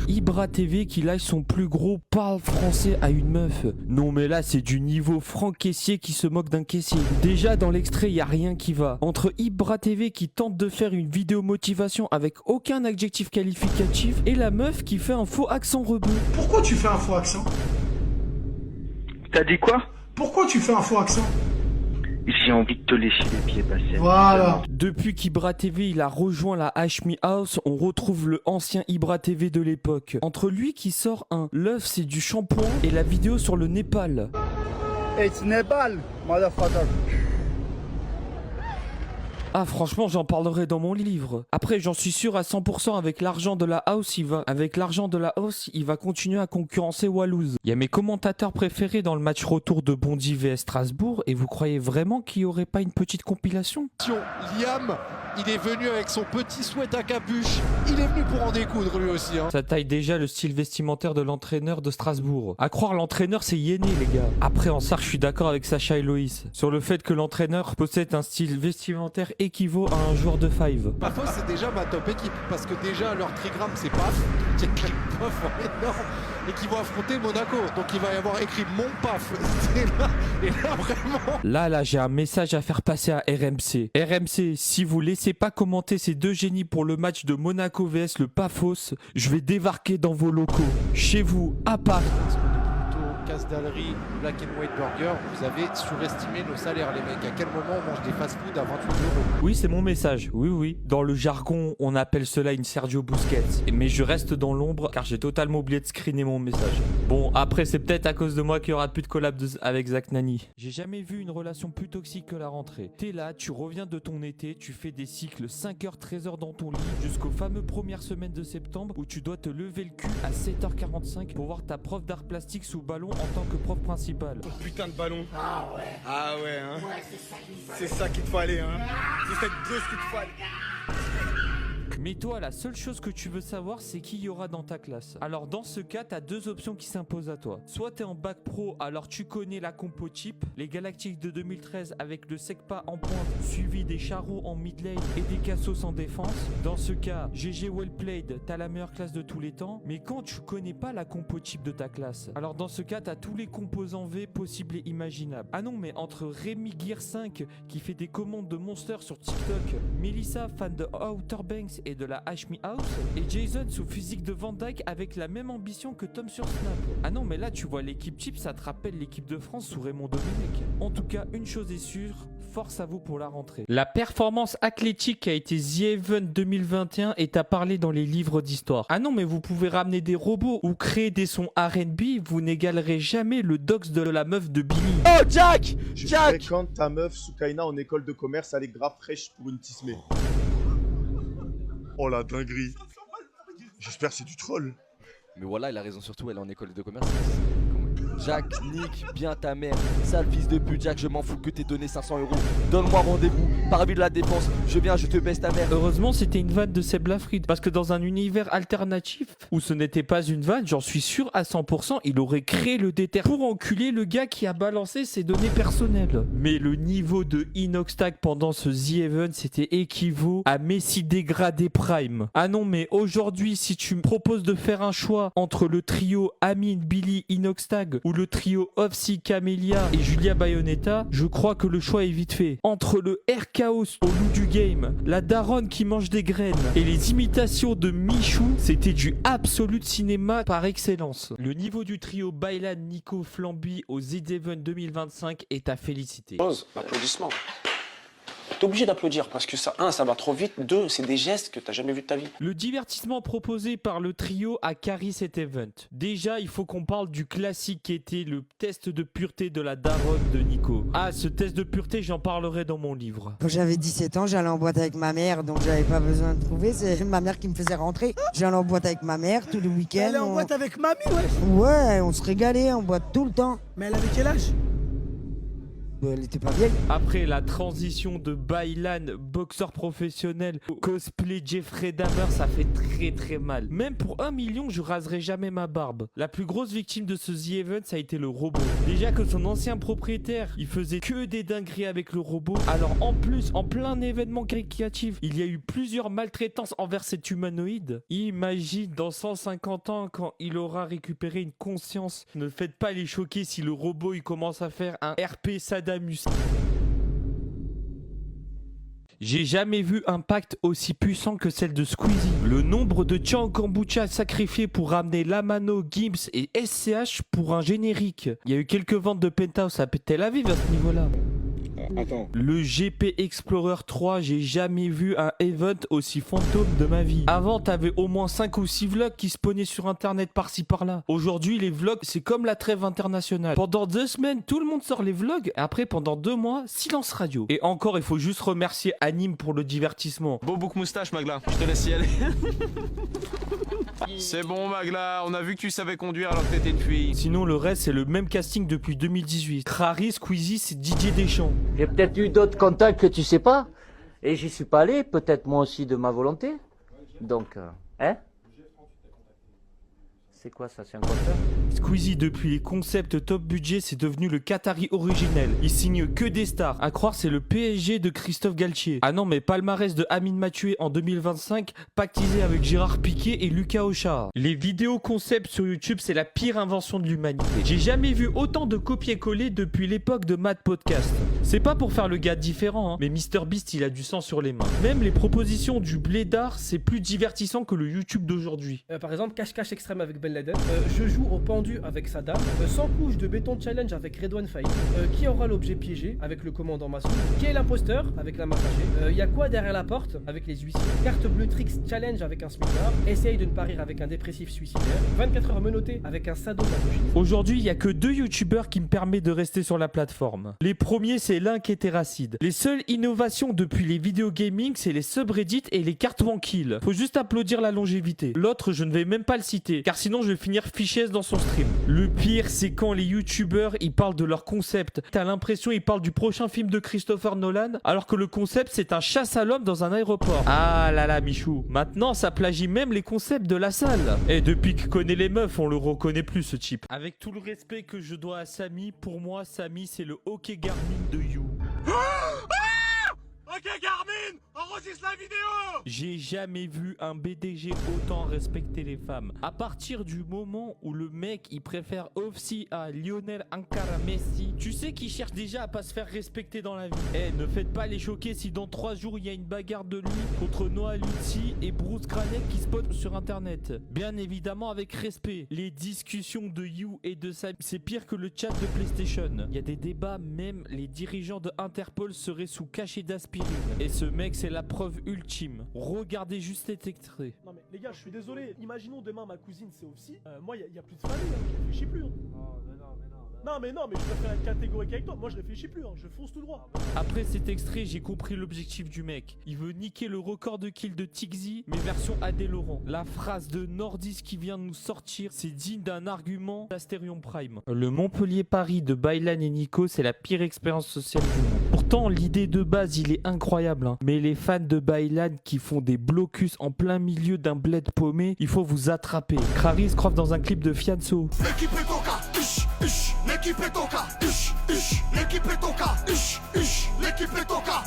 Ibra TV qui lâche son plus gros parle français à une meuf. Non mais là c'est du niveau Franck Caissier qui se moque d'un caissier. Déjà dans l'extrait y a rien qui va. Entre Ibra TV qui tente de faire une vidéo motivation avec aucun adjectif qualificatif et la meuf qui fait un faux accent rebeu. Pourquoi tu fais un faux accent? T'as dit quoi? Pourquoi tu fais un faux accent? J'ai envie de te lécher les pieds, Bastien. Voilà. Depuis qu'Ibra TV il a rejoint la Hashmi House, on retrouve le ancien Ibra TV de l'époque. Entre lui qui sort un l'œuf c'est du shampoing et la vidéo sur le Népal. It's Nepal, motherfucker. Ah franchement j'en parlerai dans mon livre. Après j'en suis sûr à 100% avec l'argent de la house il va continuer à concurrencer Wallouz. Il y a mes commentateurs préférés dans le match retour de Bondy vs Strasbourg et vous croyez vraiment qu'il n'y aurait pas une petite compilation? Liam Il est venu avec son petit sweat à capuche. Il est venu pour en découdre lui aussi. Hein. Ça taille déjà le style vestimentaire de l'entraîneur de Strasbourg. À croire, l'entraîneur c'est Yéné les gars. Après en ça, je suis d'accord avec Sacha et Loïs sur le fait que l'entraîneur possède un style vestimentaire équivaut à un joueur de Five. Pafos c'est déjà ma top équipe parce que déjà leur trigramme c'est Paf, qui est écrit Paf en énorme et qui vont affronter Monaco. Donc il va y avoir écrit mon Paf. Et là vraiment. Là j'ai un message à faire passer à RMC. RMC, si vous laissez pas commenter ces deux génies pour le match de Monaco vs le Pafos, je vais débarquer dans vos locaux, chez vous, à Paris. Casse-dallerie, Black and White Burger, vous avez surestimé nos salaires les mecs. À quel moment on mange des fast-food à 28 €? Oui, c'est mon message. Oui. Dans le jargon, on appelle cela une Sergio Busquets. Mais je reste dans l'ombre car j'ai totalement oublié de screener mon message. Bon, après, c'est peut-être à cause de moi qu'il y aura plus de collab avec Zach Nani. J'ai jamais vu une relation plus toxique que la rentrée. T'es là, tu reviens de ton été, tu fais des cycles 5h, 13h dans ton lit jusqu'aux fameuses premières semaines de septembre où tu dois te lever le cul à 7h45 pour voir ta prof d'art plastique sous ballon en tant que prof principal. Ton putain de ballon. Ah ouais, hein. Ouais, c'est ça qu'il te fallait, hein. C'est cette grosse qu'il te fallait. Mais toi, la seule chose que tu veux savoir, c'est qui y aura dans ta classe. Alors dans ce cas, t'as deux options qui s'imposent à toi. Soit t'es en bac pro, alors tu connais la compo type, les Galactiques de 2013 avec le Secpa en pointe, suivi des Charros en mid lane et des Cassos en défense. Dans ce cas, GG well played, t'as la meilleure classe de tous les temps. Mais quand tu connais pas la compo type de ta classe, alors dans ce cas, t'as tous les composants V possibles et imaginables. Ah non, mais entre Rémi Gear 5 qui fait des commandes de monsters sur TikTok, Melissa fan de Outer Banks et de la Hashmi House, et Jason sous physique de Van Dyke avec la même ambition que Tom sur Snap. Ah non, mais là tu vois l'équipe type, ça te rappelle l'équipe de France sous Raymond Domenech. En tout cas, une chose est sûre, force à vous pour la rentrée. La performance athlétique qui a été The Event 2021 est à parler dans les livres d'histoire. Ah non, mais vous pouvez ramener des robots ou créer des sons R&B, vous n'égalerez jamais le dox de la meuf de Billy. Oh Jack! Je Jack! fréquente ta meuf Soukaina en école de commerce, elle est grave fraîche pour une tismée. Oh la dinguerie. J'espère que c'est du troll. Mais voilà, il a raison surtout, elle est en école de commerce. Jack, nique bien ta mère. Sale fils de pute, Jack, je m'en fous que t'aies donné 500 €. Donne-moi rendez-vous, parvis de la défense. Je viens, je te baisse ta mère. Heureusement, c'était une vanne de Seb Lafrite. Parce que dans un univers alternatif où ce n'était pas une vanne, j'en suis sûr à 100%, il aurait créé le déter pour enculer le gars qui a balancé ses données personnelles. Mais le niveau de Inoxtag pendant ce The Event, c'était équivaut à Messi dégradé Prime. Ah non, mais aujourd'hui, si tu me proposes de faire un choix entre le trio Amine, Billy, Inoxtag ou le trio Offsi, Camélia et Julia Bayonetta, je crois que le choix est vite fait. Entre le Air Chaos au loup du game, la daronne qui mange des graines et les imitations de Michou, c'était du absolu cinéma par excellence. Le niveau du trio Baylan, Nico, Flamby au Z-Event 2025 est à féliciter. Applaudissements. T'es obligé d'applaudir parce que ça, ça va trop vite. 2, c'est des gestes que t'as jamais vu de ta vie. Le divertissement proposé par le trio a carré cet event. Déjà, il faut qu'on parle du classique qui était le test de pureté de la daronne de Nico. Ah, ce test de pureté, j'en parlerai dans mon livre. Quand j'avais 17 ans, j'allais en boîte avec ma mère, donc j'avais pas besoin de trouver. C'est ma mère qui me faisait rentrer. J'allais en boîte avec ma mère tous les week-ends. Elle est en boîte avec mamie, ouais. Ouais, on se régalait en boîte tout le temps. Mais elle avait quel âge? Elle était pas vieille. Après la transition de Baylan, boxeur professionnel, au cosplay Jeffrey Dahmer, ça fait très très mal. Même pour 1 million, je raserai jamais ma barbe. La plus grosse victime de ce The Event, ça a été le robot. Déjà que son ancien propriétaire, il faisait que des dingueries avec le robot. Alors en plus, en plein événement créatif, il y a eu plusieurs maltraitances envers cet humanoïde. Imagine dans 150 ans quand il aura récupéré une conscience. Ne faites pas les choquer si le robot il commence à faire un RP Saddam. J'ai jamais vu un pacte aussi puissant que celle de Squeezie. Le nombre de Tchan Kombucha sacrifiés pour ramener Lamano, Gibbs et SCH pour un générique. Il y a eu quelques ventes de Penthouse à Tel Aviv à ce niveau-là. Attends. Le GP Explorer 3, j'ai jamais vu un event aussi fantôme de ma vie. Avant, t'avais au moins 5 ou 6 vlogs qui spawnaient sur internet par-ci par-là. Aujourd'hui, les vlogs, c'est comme la trêve internationale. Pendant 2 semaines, tout le monde sort les vlogs. Et après, pendant 2 mois, silence radio. Et encore, il faut juste remercier Anime pour le divertissement. Beau bouc moustache, Magla. Je te laisse y aller. C'est bon, Magla. On a vu que tu savais conduire alors que t'étais une fille. Sinon, le reste, c'est le même casting depuis 2018. Crary, Squeezie, c'est Didier Deschamps. J'ai peut-être eu d'autres contacts que tu sais pas. Et j'y suis pas allé, peut-être moi aussi de ma volonté. Donc, hein? C'est quoi ça, c'est un compteur? Squeezie, depuis les concepts top budget, c'est devenu le Qatari originel. Il signe que des stars. À croire, c'est le PSG de Christophe Galtier. Ah non, mais palmarès de Amine Mathieu en 2025, pactisé avec Gérard Piqué et Lucas Auchard. Les vidéos concepts sur YouTube, c'est la pire invention de l'humanité. J'ai jamais vu autant de copier-coller depuis l'époque de Mad Podcast. C'est pas pour faire le gars différent, hein, mais MrBeast, il a du sang sur les mains. Même les propositions du blédard, c'est plus divertissant que le YouTube d'aujourd'hui. Par exemple, cache-cache extrême avec Ben Laden. Je joue au pendu avec Saddam. 100 couches de béton challenge avec Redouane Faïd. Qui aura l'objet piégé avec le commandant Massoud. Qui est l'imposteur avec la massagée. Y a quoi derrière la porte avec les huissiers. Carte bleue tricks challenge avec un smicard. Essaye de ne pas rire avec un dépressif suicidaire. 24 heures menotté avec un sadomasochiste. Aujourd'hui, il y a que 2 youtubeurs qui me permettent de rester sur la plateforme. Les premiers, c'est Link et Terracid. Les seules innovations depuis les vidéos gaming, c'est les subreddits et les cartes kill. Faut juste applaudir la longévité. L'autre, je ne vais même pas le citer, car sinon je vais finir fichesse dans son stream. Le pire, c'est quand les youtubeurs, ils parlent de leur concept. T'as l'impression ils parlent du prochain film de Christopher Nolan, alors que le concept, c'est un chasse à l'homme dans un aéroport. Ah là là, Michou. Maintenant, ça plagie même les concepts de la salle. Et depuis qu'il connaît les meufs, on le reconnaît plus, ce type. Avec tout le respect que je dois à Samy, pour moi, Samy, c'est le hockey Garmin de You. Ok Garmin, enregistre la vidéo. J'ai jamais vu un BDG autant respecter les femmes. À partir du moment où le mec il préfère Ofsi à Lionel Ankara Messi, tu sais qu'il cherche déjà à pas se faire respecter dans la vie. Eh, ne faites pas les choquer si dans 3 jours il y a une bagarre de lui contre Noah Lucci et Bruce Granek qui spotent sur internet. Bien évidemment avec respect. Les discussions de You et de Sam, c'est pire que le chat de PlayStation. Il y a des débats, même les dirigeants de Interpol seraient sous cachet d'aspirine. Et ce mec, c'est la preuve ultime. Regardez juste cet extrait. Non mais les gars, je suis désolé. Imaginons demain ma cousine c'est aussi. Moi, il y a plus de famille, hein. Je réfléchis plus. Hein. Non mais je préfère être catégorique avec toi. Moi, je réfléchis plus. Hein. Je fonce tout droit. Après cet extrait, j'ai compris l'objectif du mec. Il veut niquer le record de kill de Tixi, mais version Adé Laurent. La phrase de Nordis qui vient de nous sortir, c'est digne d'un argument d'Asterion Prime. Le Montpellier-Paris de Baylan et Nico, c'est la pire expérience sociale du monde. Pourtant, l'idée de base, il est incroyable, hein. Mais les fans de Baylan qui font des blocus en plein milieu d'un bled paumé, il faut vous attraper. Crary se croit dans un clip de Fianso. L'équipe est au cas, l'équipe est au cas, l'équipe est au cas, l'équipe est au cas.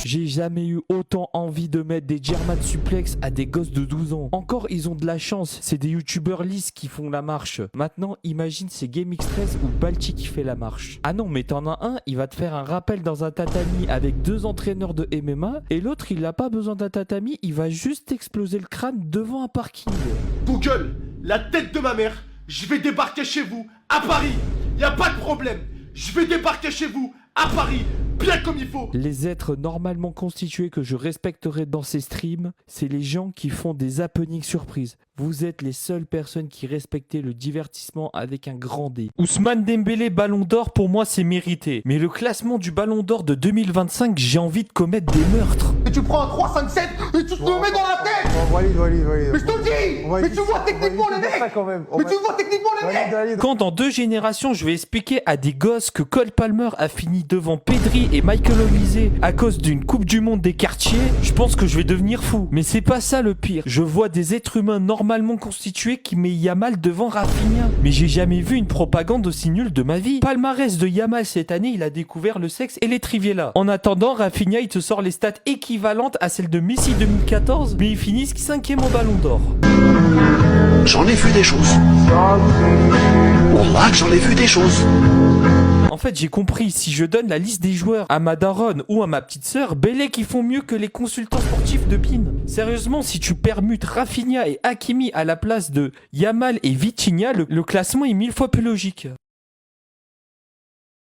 J'ai jamais eu autant envie de mettre des German suplex à des gosses de 12 ans. Encore, ils ont de la chance, c'est des youtubeurs lisses qui font la marche. Maintenant, imagine c'est GameX13 ou Balti qui fait la marche. Ah non, mais t'en as un, il va te faire un rappel dans un tatami avec 2 entraîneurs de MMA, et l'autre, il n'a pas besoin d'un tatami, il va juste exploser le crâne devant un parking. Google, la tête de ma mère, je vais débarquer chez vous, à Paris. Y a pas de problème, je vais débarquer chez vous, à Paris, bien comme il faut. Les êtres normalement constitués que je respecterai dans ces streams, c'est les gens qui font des happenings surprises. Vous êtes les seules personnes qui respectez le divertissement avec un grand D. Ousmane Dembélé Ballon d'Or, pour moi c'est mérité. Mais le classement du Ballon d'Or de 2025, j'ai envie de commettre des meurtres. Et tu prends un 3-5-7 et tu te le mets dans la tête. Valide. Mais je te le dis. Mais tu vois techniquement le mec. Mais tu vois techniquement le mec. Quand dans 2 générations, je vais expliquer à des gosses que Cole Palmer a fini devant Pedri et Michael Olise à cause d'une Coupe du Monde des quartiers, je pense que je vais devenir fou. Mais c'est pas ça le pire. Je vois des êtres humains normalement constitués qui met Yamal devant Rafinha. Mais j'ai jamais vu une propagande aussi nulle de ma vie. Palmarès de Yamal cette année, il a découvert le sexe et les triviélas. En attendant, Rafinha il te sort les stats équivalentes à celles de Messi 2014, mais ils finissent 5e au Ballon d'Or. J'en ai vu des choses. Wallah, j'en ai vu des choses. En fait, j'ai compris, si je donne la liste des joueurs à ma daronne ou à ma petite sœur, Bélé qui font mieux que les consultants sportifs de PIN. Sérieusement, si tu permutes Rafinha et Hakimi à la place de Yamal et Vitinha, le classement est 1000 fois plus logique.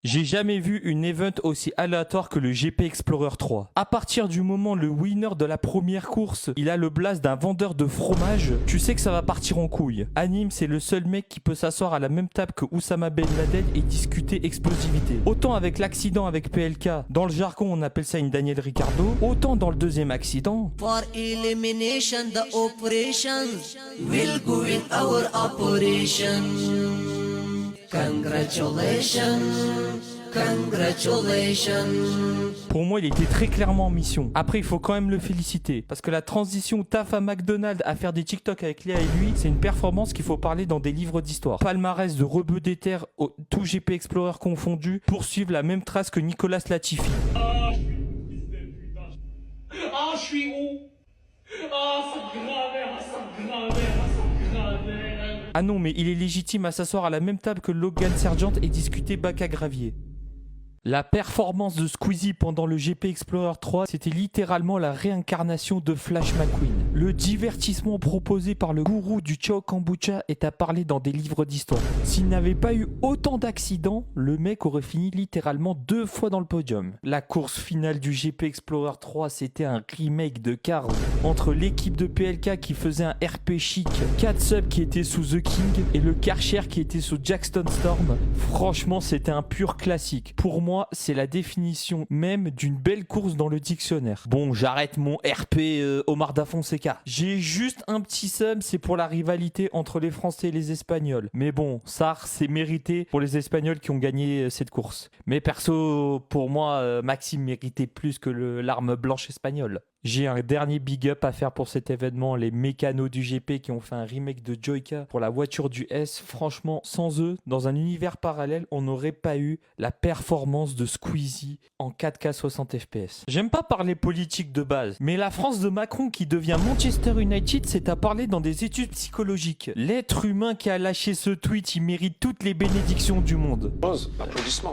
J'ai jamais vu une event aussi aléatoire que le GP Explorer 3. À partir du moment le winner de la première course, il a le blaze d'un vendeur de fromage, tu sais que ça va partir en couille. Anime, c'est le seul mec qui peut s'asseoir à la même table que Oussama Ben Laden et discuter explosivité. Autant avec l'accident avec PLK, dans le jargon on appelle ça une Daniel Ricciardo, autant dans le deuxième accident. For elimination, the operations will go in our operation. Congratulations, Congratulations. Pour moi, il était très clairement en mission. Après, il faut quand même le féliciter. Parce que la transition taf à McDonald's à faire des TikTok avec Léa et lui, c'est une performance qu'il faut parler dans des livres d'histoire. Palmarès de rebeu des terres, tout GP Explorer confondu, poursuivent la même trace que Nicolas Latifi. Ah, je suis où? Ah, ça gravère, ça gravère, ça gravère. Ah non, mais il est légitime à s'asseoir à la même table que Logan Sergent et discuter bac à gravier. La performance de Squeezie pendant le GP Explorer 3, c'était littéralement la réincarnation de Flash McQueen. Le divertissement proposé par le gourou du Chao Kombucha est à parler dans des livres d'histoire. S'il n'avait pas eu autant d'accidents, le mec aurait fini littéralement 2 fois dans le podium. La course finale du GP Explorer 3, c'était un remake de Cars. Entre l'équipe de PLK qui faisait un RP chic, Katsub qui était sous The King et le Karcher qui était sous Jackson Storm, franchement c'était un pur classique. Pour moi, c'est la définition même d'une belle course dans le dictionnaire. Bon, j'arrête mon RP Omar Da Fonseca. J'ai juste un petit sub, c'est pour la rivalité entre les Français et les Espagnols. Mais bon, ça, c'est mérité pour les Espagnols qui ont gagné cette course. Mais perso, pour moi, Maxime méritait plus que l'arme blanche espagnole. J'ai un dernier big up à faire pour cet événement, les mécanos du GP qui ont fait un remake de Joyka pour la voiture du S. Franchement, sans eux, dans un univers parallèle, on n'aurait pas eu la performance de Squeezie en 4K 60 FPS. J'aime pas parler politique de base, mais la France de Macron qui devient Manchester United, c'est à parler dans des études psychologiques. L'être humain qui a lâché ce tweet, il mérite toutes les bénédictions du monde. Applaudissements.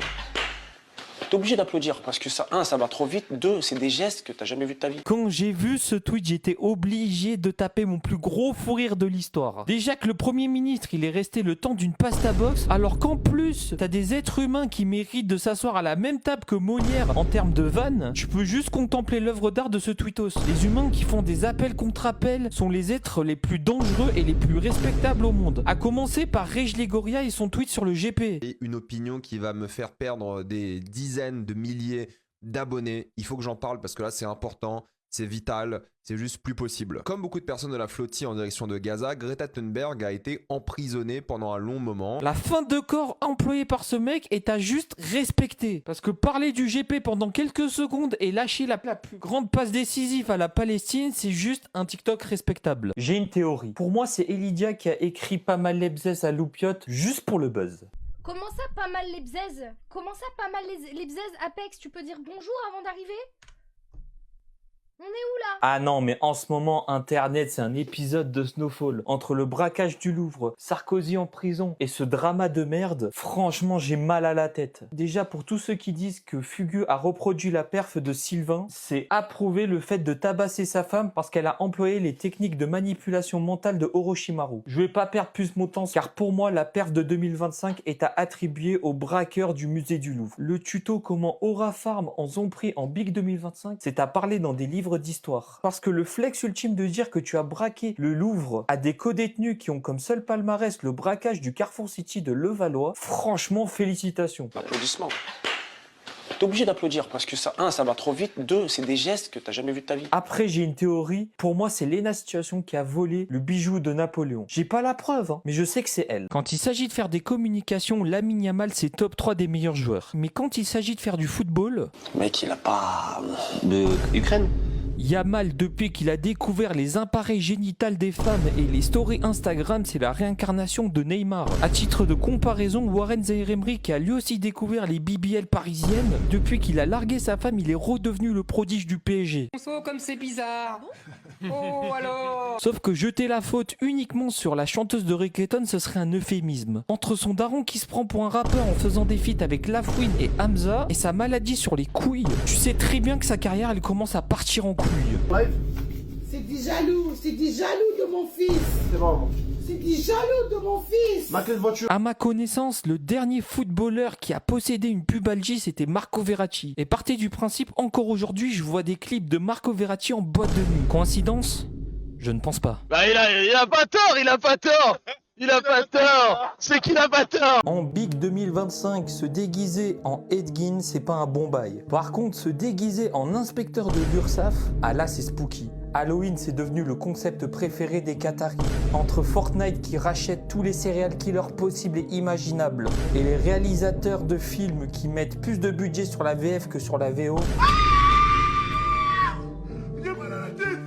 T'es obligé d'applaudir parce que ça, ça va trop vite. 2, c'est des gestes que t'as jamais vu de ta vie. Quand j'ai vu ce tweet, j'étais obligé de taper mon plus gros fou rire de l'histoire. Déjà que le Premier ministre, il est resté le temps d'une pasta box, alors qu'en plus, t'as des êtres humains qui méritent de s'asseoir à la même table que Molière en termes de vannes. Tu peux juste contempler l'œuvre d'art de ce tweetos. Les humains qui font des appels contre appels sont les êtres les plus dangereux et les plus respectables au monde. À commencer par Reg Legoria et son tweet sur le GP. Et une opinion qui va me faire perdre des dizaines de milliers d'abonnés. Il faut que j'en parle parce que là c'est important, c'est vital, c'est juste plus possible. Comme beaucoup de personnes de la flottille en direction de Gaza, Greta Thunberg a été emprisonnée pendant un long moment. La fin de corps employée par ce mec est à juste respecter. Parce que parler du GP pendant quelques secondes et lâcher la plus grande passe décisive à la Palestine, c'est juste un TikTok respectable. J'ai une théorie. Pour moi, c'est Elidia qui a écrit pas mal les bzaises à Loupiot juste pour le buzz. Comment ça, pas mal les bzaises? Comment ça, pas mal les bzaises Apex? Tu peux dire bonjour avant d'arriver? On est où là? Ah non, mais en ce moment, Internet, c'est un épisode de Snowfall. Entre le braquage du Louvre, Sarkozy en prison et ce drama de merde, franchement, j'ai mal à la tête. Déjà, pour tous ceux qui disent que Fugu a reproduit la perf de Sylvain, c'est approuver le fait de tabasser sa femme parce qu'elle a employé les techniques de manipulation mentale de Orochimaru. Je vais pas perdre plus mon temps, car pour moi, la perf de 2025 est à attribuer au braqueur du musée du Louvre. Le tuto comment Aura Farm en ont pris en Big 2025, c'est à parler dans des livres d'histoire. Parce que le flex ultime de dire que tu as braqué le Louvre à des co-détenus qui ont comme seul palmarès le braquage du Carrefour City de Levallois, franchement félicitations. Applaudissements. T'es obligé d'applaudir parce que ça, ça va trop vite. 2, c'est des gestes que t'as jamais vu de ta vie. Après, j'ai une théorie. Pour moi, c'est Lena Situation qui a volé le bijou de Napoléon. J'ai pas la preuve, mais je sais que c'est elle. Quand il s'agit de faire des communications, Lamine Yamal, c'est top 3 des meilleurs joueurs. Mais quand il s'agit de faire du football... Mec, il a pas... de Ukraine. Yamal, depuis qu'il a découvert les appareils génitales des femmes et les stories Instagram, c'est la réincarnation de Neymar. À titre de comparaison, Warren Zaïre-Emery, qui a lui aussi découvert les BBL parisiennes, depuis qu'il a largué sa femme, il est redevenu le prodige du PSG. Oh, comme c'est bizarre. Oh, alors. Sauf que jeter la faute uniquement sur la chanteuse de reggaeton, ce serait un euphémisme. Entre son daron qui se prend pour un rappeur en faisant des feats avec Lafouine et Hamza, et sa maladie sur les couilles, tu sais très bien que sa carrière, elle commence à partir en couilles. C'est des jaloux de mon fils. C'est bon. C'est des jaloux de mon fils. Ma clé de voiture. À ma connaissance, le dernier footballeur qui a possédé une pubalgie, c'était Marco Verratti. Et partez du principe, encore aujourd'hui, je vois des clips de Marco Verratti en boîte de nuit. Coïncidence? Je ne pense pas. Bah il a pas tort, il a pas tort. Il a pas tort. C'est qu'il a pas tort. En Big 2025, se déguiser en Edgin, c'est pas un bon bail. Par contre, se déguiser en inspecteur de l'URSSAF, ah là c'est spooky. Halloween, c'est devenu le concept préféré des Qataris. Entre Fortnite qui rachète tous les serial killers possibles et imaginables, et les réalisateurs de films qui mettent plus de budget sur la VF que sur la VO. J'ai mal à la tête.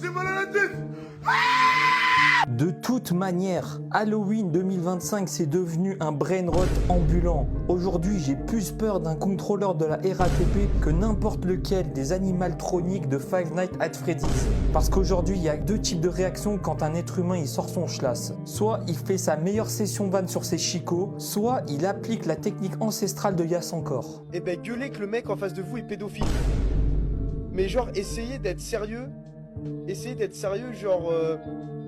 J'ai mal à la tête. De toute manière, Halloween 2025 c'est devenu un brain rot ambulant. Aujourd'hui, j'ai plus peur d'un contrôleur de la RATP que n'importe lequel des animatroniques de Five Nights at Freddy's. Parce qu'aujourd'hui, il y a deux types de réactions quand un être humain il sort son schlass. Soit il fait sa meilleure session vanne sur ses chicots, soit il applique la technique ancestrale de Yass encore. Eh ben gueulez que le mec en face de vous est pédophile. Mais genre essayez d'être sérieux. Essayez d'être sérieux, genre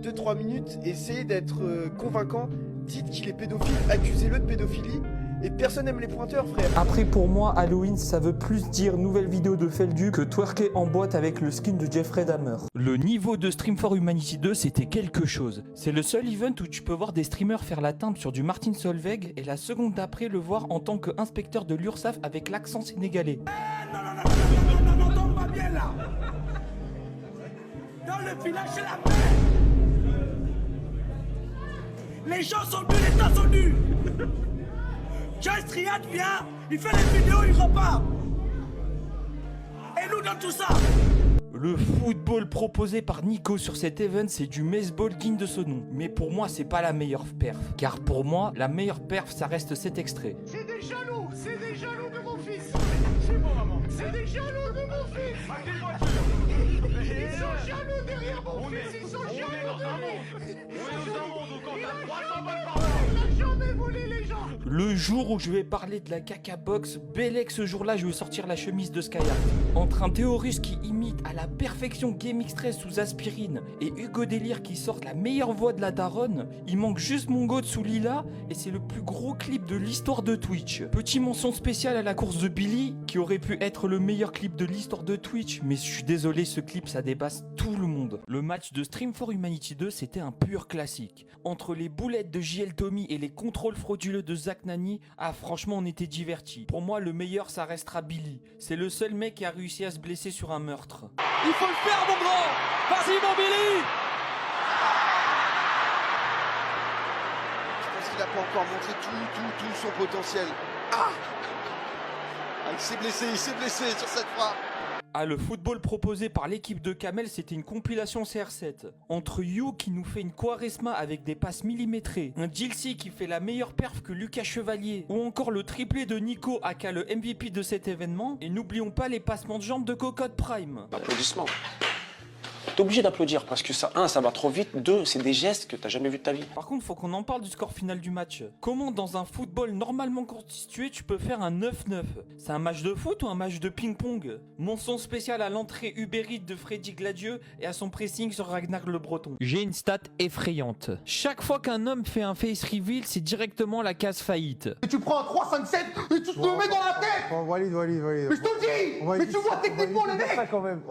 2-3 minutes, essayez d'être convaincant, dites qu'il est pédophile, accusez-le de pédophilie, et personne n'aime les pointeurs, frère. Après, pour moi, Halloween, ça veut plus dire nouvelle vidéo de Feldu que twerker en boîte avec le skin de Jeffrey Dahmer. Le niveau de Stream for Humanity 2, c'était quelque chose. C'est le seul event où tu peux voir des streamers faire la teinte sur du Martin Solveig et la seconde d'après le voir en tant qu'inspecteur de l'URSSAF avec l'accent sénégalais. Non, tombe pas bien là. Dans le village, c'est la paix. Les gens sont nus, les temps sont nus. Just Riyad vient, il fait les vidéos, il repart. Et nous dans tout ça. Le football proposé par Nico sur cet event, c'est du baseball digne de ce nom. Mais pour moi, c'est pas la meilleure perf. Car pour moi, la meilleure perf, ça reste cet extrait. C'est des jaloux de mon fils. C'est bon, maman. C'est des jaloux de mon fils. Ils sont jaloux derrière mon fils, ils sont jaloux de lui. Il a jamais volé les gens. Le jour où je vais parler de la caca box, Belek, ce jour-là, je vais sortir la chemise de Skyheart. Entre un Théorus qui imite à la perfection GameX 13 sous aspirine et Hugo Délire qui sort la meilleure voix de la daronne, il manque juste mon god sous Lila et c'est le plus gros clip de l'histoire de Twitch. Petit mention spéciale à la course de Billy qui aurait pu être le meilleur clip de l'histoire de Twitch, mais je suis désolé, ce clip ça dépasse tout le monde. Le match de Stream for Humanity 2, c'était un pur classique. Entre les boulettes de JL Tommy et les contrôles frauduleux de Zach Nani, ah franchement on était divertis. Pour moi le meilleur ça restera Billy. C'est le seul mec qui a réussi à se blesser sur un meurtre. Il faut le faire, mon grand. Vas-y, mon Billy. Je pense qu'il n'a pas encore montré tout son potentiel. Ah, il s'est blessé sur cette frappe. Ah, le football proposé par l'équipe de Kamel, c'était une compilation CR7. Entre You qui nous fait une Quaresma avec des passes millimétrées, un Jilcy qui fait la meilleure perf que Lucas Chevalier, ou encore le triplé de Nico aka le MVP de cet événement, et n'oublions pas les passements de jambes de Cocotte Prime. Applaudissements. T'es obligé d'applaudir parce que ça, ça va trop vite, 2, c'est des gestes que t'as jamais vu de ta vie. Par contre, faut qu'on en parle du score final du match. Comment dans un football normalement constitué, tu peux faire un 9-9? C'est un match de foot ou un match de ping-pong? Mention spéciale à l'entrée Uber Eats de Freddy Gladieux et à son pressing sur Ragnar le Breton. J'ai une stat effrayante. Chaque fois qu'un homme fait un face reveal, c'est directement la case faillite. Et tu prends un 3-5-7 et tu te le mets dans la tête. Bon, valide. Mais je te le dis. Mais tu vois techniquement les mecs.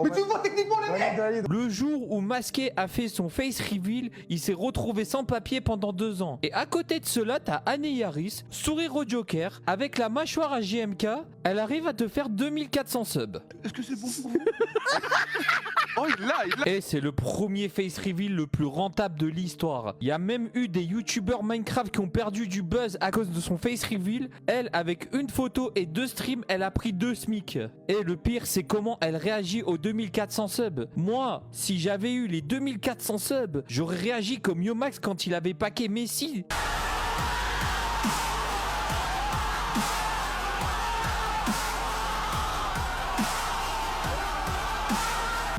Mais tu vois techniquement les mecs. Le jour où Masqué a fait son face reveal, il s'est retrouvé sans papier pendant 2 ans. Et à côté de cela, t'as Anne Yaris, sourire au Joker, avec la mâchoire à JMK, elle arrive à te faire 2400 subs. Est-ce que c'est bon pour vous? Oh, il l'a. Et c'est le premier face reveal le plus rentable de l'histoire. Il y a même eu des youtubeurs Minecraft qui ont perdu du buzz à cause de son face reveal. Elle, avec une photo et 2 streams, elle a pris 2 SMIC. Et le pire, c'est comment elle réagit aux 2400 subs. Moi, si j'avais eu les 2400 subs, j'aurais réagi comme Yomax quand il avait paqué Messi.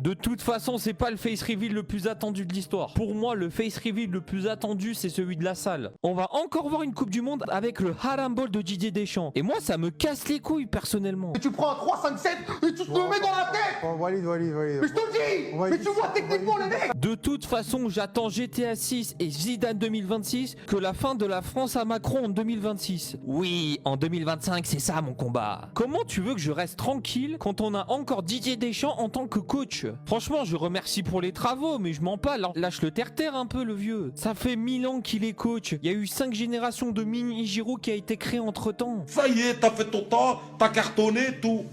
De toute façon, c'est pas le face reveal le plus attendu de l'histoire. Pour moi, le face reveal le plus attendu, c'est celui de la salle. On va encore voir une Coupe du Monde avec le Haram Ball de Didier Deschamps. Et moi, ça me casse les couilles, personnellement. Et tu prends un 3-5-7 et tu te le mets dans la tête. Bon, valide. Mais je te le dis. Mais tu vois techniquement les mecs. De toute façon, j'attends GTA 6 et Zidane 2026 que la fin de la France à Macron en 2026. Oui, en 2025, c'est ça mon combat. Comment tu veux que je reste tranquille quand on a encore Didier Deschamps en tant que coach? Franchement, je remercie pour les travaux, mais je mens pas, lâche le terre-terre un peu le vieux. Ça fait 1000 ans qu'il est coach. Il y a eu 5 générations de Mini Giroud qui a été créé entre temps. Ça y est, t'as fait ton temps, t'as cartonné, tout.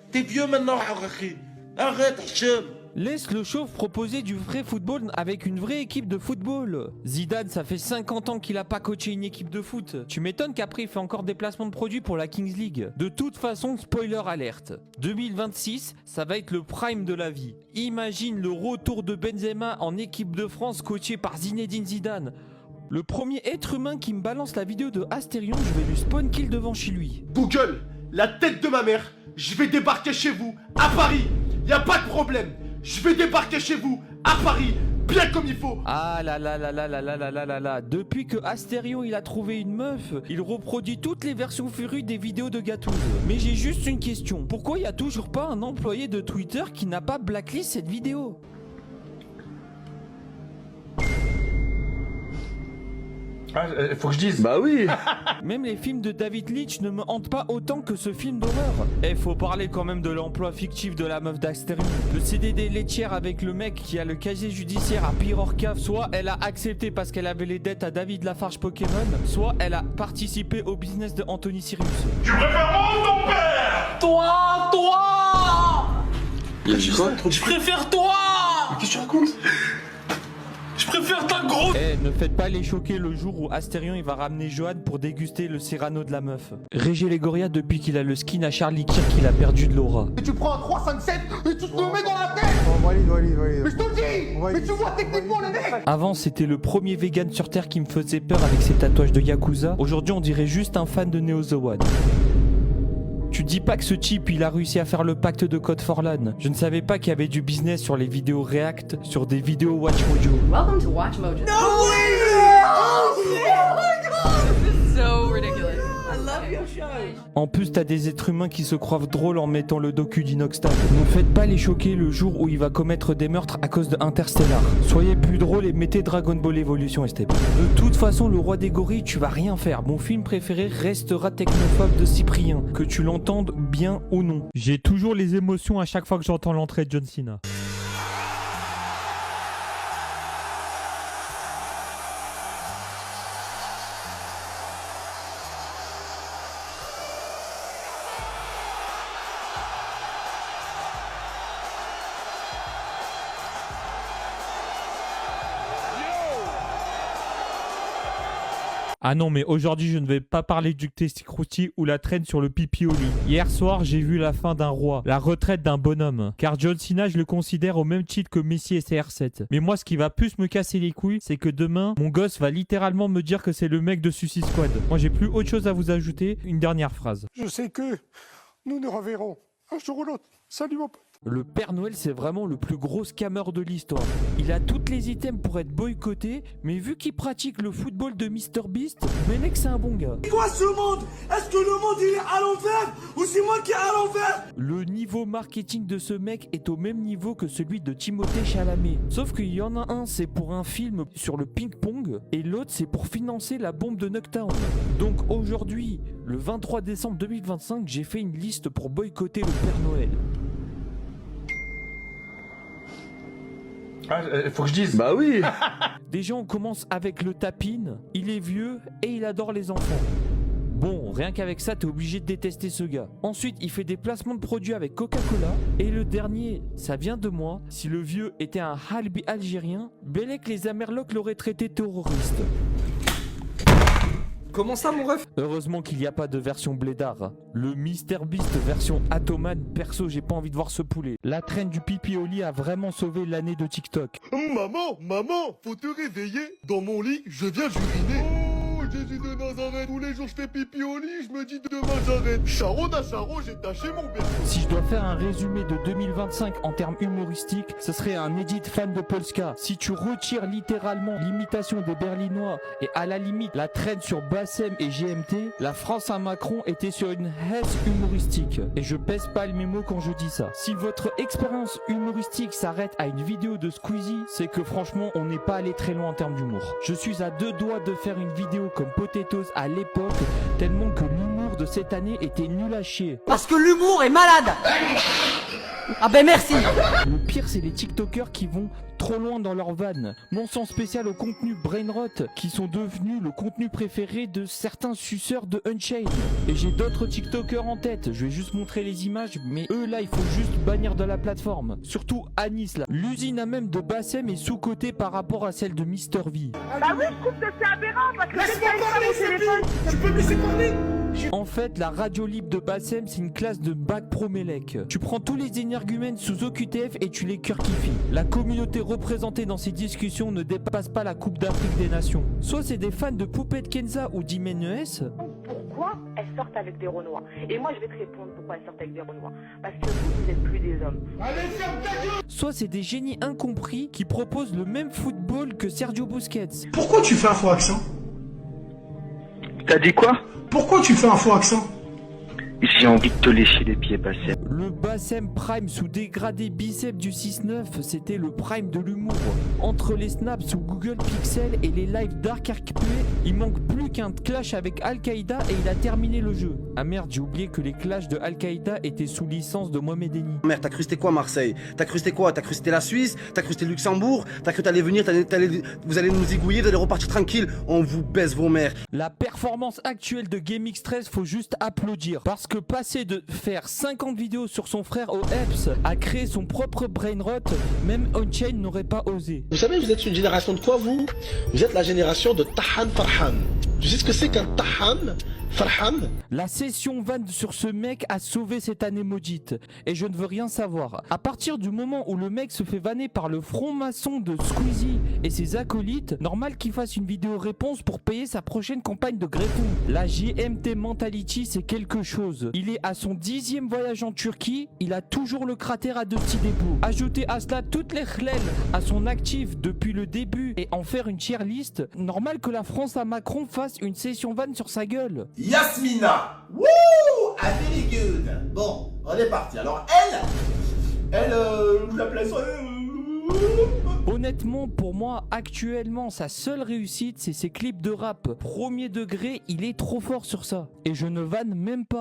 T'es vieux maintenant, arrête, Hachem. Laisse le chauve proposer du vrai football avec une vraie équipe de football. Zidane, ça fait 50 ans qu'il a pas coaché une équipe de foot. Tu m'étonnes qu'après il fait encore des placements de produits pour la Kings League. De toute façon, spoiler alerte. 2026, ça va être le prime de la vie. Imagine le retour de Benzema en équipe de France coaché par Zinedine Zidane. Le premier être humain qui me balance la vidéo de Astérion, je vais lui spawn kill devant chez lui. Google, la tête de ma mère, je vais débarquer chez vous, à Paris. Y a pas de problème. Je vais débarquer chez vous, à Paris, bien comme il faut. Ah là là là là là là là là là là. Depuis que Astérion il a trouvé une meuf, il reproduit toutes les versions furues des vidéos de Gattuso. Mais j'ai juste une question. Pourquoi il y a toujours pas un employé de Twitter qui n'a pas blacklist cette vidéo? Ah, faut que je dise. Bah oui. Même les films de David Leitch ne me hantent pas autant que ce film d'horreur. Eh, faut parler quand même de l'emploi fictif de la meuf d'Astérion. Le CDD laitière avec le mec qui a le casier judiciaire à Pirorcave. Soit elle a accepté parce qu'elle avait les dettes à David Lafarge Pokémon, soit elle a participé au business de Anthony Sirius. Tu préfères moi ou ton père? Toi. Il a dit quoi? Je préfère toi. Qu'est-ce que tu racontes? Je préfère ta grosse. Eh, ne faites pas les choquer le jour où Astérion il va ramener Johan pour déguster le Cyrano de la meuf. Régé Legoria, depuis qu'il a le skin à Charlie Kirk, il a perdu de l'aura. Et tu prends un 3-5-7 et tu te le mets dans la tête. Valide. Mais je te le dis. Mais tu vois techniquement les mecs. Avant, c'était le premier vegan sur Terre qui me faisait peur avec ses tatouages de Yakuza. Aujourd'hui, on dirait juste un fan de Neo The One. Tu dis pas que ce type il a réussi à faire le pacte de Code Forlan. Je ne savais pas qu'il y avait du business sur les vidéos React, sur des vidéos WatchMojo. Welcome to WatchMojo. No way! Oh my god! This is so ridiculous. I love your show. En plus, t'as des êtres humains qui se croient drôles en mettant le docu d'Inoxtag. Ne faites pas les choquer le jour où il va commettre des meurtres à cause de Interstellar. Soyez plus drôles et mettez Dragon Ball Evolution STP. De toute façon, le roi des gorilles, tu vas rien faire. Mon film préféré restera Technophobe de Cyprien, que tu l'entendes bien ou non. J'ai toujours les émotions à chaque fois que j'entends l'entrée de John Cena. Ah non, mais aujourd'hui, je ne vais pas parler du Testicrouti ou la traîne sur le pipi au lit. Hier soir, j'ai vu la fin d'un roi, la retraite d'un bonhomme. Car John Cena, je le considère au même titre que Messi et CR7. Mais moi, ce qui va plus me casser les couilles, c'est que demain, mon gosse va littéralement me dire que c'est le mec de Suicide Squad. Moi, j'ai plus autre chose à vous ajouter. Une dernière phrase. Je sais que nous nous reverrons un jour ou l'autre. Salut mon pote. Le Père Noël, c'est vraiment le plus gros scammer de l'histoire. Il a toutes les items pour être boycotté, mais vu qu'il pratique le football de MrBeast, Benek c'est un bon gars. C'est quoi ce monde? Est-ce que le monde il est à l'envers ou c'est moi qui est à l'envers? Le niveau marketing de ce mec est au même niveau que celui de Timothée Chalamet. Sauf qu'il y en a un, c'est pour un film sur le ping-pong, et l'autre, c'est pour financer la bombe de Nuketown. Donc aujourd'hui, le 23 décembre 2025, j'ai fait une liste pour boycotter le Père Noël. Ah, faut que je dise. Bah oui. Déjà, on commence avec le tapine. Il est vieux et il adore les enfants. Bon, rien qu'avec ça, t'es obligé de détester ce gars. Ensuite, il fait des placements de produits avec Coca-Cola. Et le dernier, ça vient de moi. Si le vieux était un halbi algérien, Belek les Amerlocs l'auraient traité terroriste. Comment ça, mon ref? Heureusement qu'il n'y a pas de version blédard. Le MrBeast version Atoman, perso, j'ai pas envie de voir ce poulet. La traîne du pipi au lit a vraiment sauvé l'année de TikTok. Maman, faut te réveiller. Dans mon lit, je viens uriner. Oh, Jésus de Nazareth. Tous les jours, je fais pipi au lit, je me dis demain j'arrête. Charon à Charon, j'ai taché mon berceau. Si je dois faire un résumé de 2025 en termes humoristiques, ce serait un edit fan de Polska. Si tu retires littéralement l'imitation des Berlinois et à la limite la traîne sur Bassem et GMT, la France à Macron était sur une hesse humoristique. Et je pèse pas le mémo quand je dis ça. Si votre expérience humoristique s'arrête à une vidéo de Squeezie, c'est que franchement on n'est pas allé très loin en termes d'humour. Je suis à 2 doigts de faire une vidéo comme Potatoes à l'époque, tellement que l'humour de cette année était nul à chier. Parce que l'humour est malade. Ah ben merci. Le pire, c'est les TikTokers qui vont trop loin dans leur vanne. Mention spéciale au contenu brainrot qui sont devenus le contenu préféré de certains suceurs de Unchained. Et j'ai d'autres TikTokers en tête, je vais juste montrer les images, mais eux là il faut juste bannir de la plateforme. Surtout Anis là. L'usine à même de Bassem est sous-cotée par rapport à celle de Mister V. Bah oui, je trouve que c'est aberrant parce que laisse-moi parler, c'est les... Tu peux me laisser parler? En fait, la radio libre de Bassem, c'est une classe de bac pro Melec. Tu prends tous les énergumènes sous OQTF et tu les curkifis. La communauté représentée dans ces discussions ne dépasse pas la Coupe d'Afrique des Nations. Soit c'est des fans de Poupette Kenza ou d'Imenes. Pourquoi elles sortent avec des Renois? Et moi je vais te répondre pourquoi elles sortent avec des Renois. Parce que vous êtes plus des hommes. Allez, ferme ta gueule! Soit c'est des génies incompris qui proposent le même football que Sergio Busquets. Pourquoi tu fais un faux accent? T'as dit quoi? Pourquoi tu fais un faux accent? J'ai envie de te lécher les pieds, Bassem. Le Bassem Prime sous dégradé bicep du 6-9, c'était le prime de l'humour. Entre les snaps sous Google Pixel et les lives Dark RP, il manque plus qu'un clash avec Al-Qaïda et il a terminé le jeu. Ah merde, j'ai oublié que les clashs de Al-Qaïda étaient sous licence de Mohamed Eni. Merde, t'as cru c'était quoi Marseille? T'as cru c'était quoi? T'as cru c'était la Suisse? T'as cru c'était le Luxembourg? T'as cru t'allais venir, vous allez nous zigouiller, vous allez repartir tranquille? On vous baisse vos mères. La performance actuelle de GameX13, faut juste applaudir. Parce que passer de faire 50 vidéos sur son frère au EPS à créer son propre brainrot, même Unchained n'aurait pas osé. Vous savez, vous êtes une génération de quoi, vous? Vous êtes la génération de Tahan Farhan. Tu sais ce que c'est qu'un Tahan Farhan? La session vanne sur ce mec a sauvé cette année maudite. Et je ne veux rien savoir. À partir du moment où le mec se fait vanner par le franc-maçon de Squeezie et ses acolytes, normal qu'il fasse une vidéo réponse pour payer sa prochaine campagne de greffon. La GMT Mentality, c'est quelque chose. Il est à son 10e voyage en Turquie, il a toujours le cratère à 2 petits dépôts. Ajoutez à cela toutes les chlèles à son actif depuis le début et en faire une tier list, normal que la France à Macron fasse une session vanne sur sa gueule. Yasmina, wouh, very good. Bon, on est parti. Alors elle, je la place. Honnêtement, pour moi, actuellement, sa seule réussite, c'est ses clips de rap. Premier degré, il est trop fort sur ça. Et je ne vanne même pas.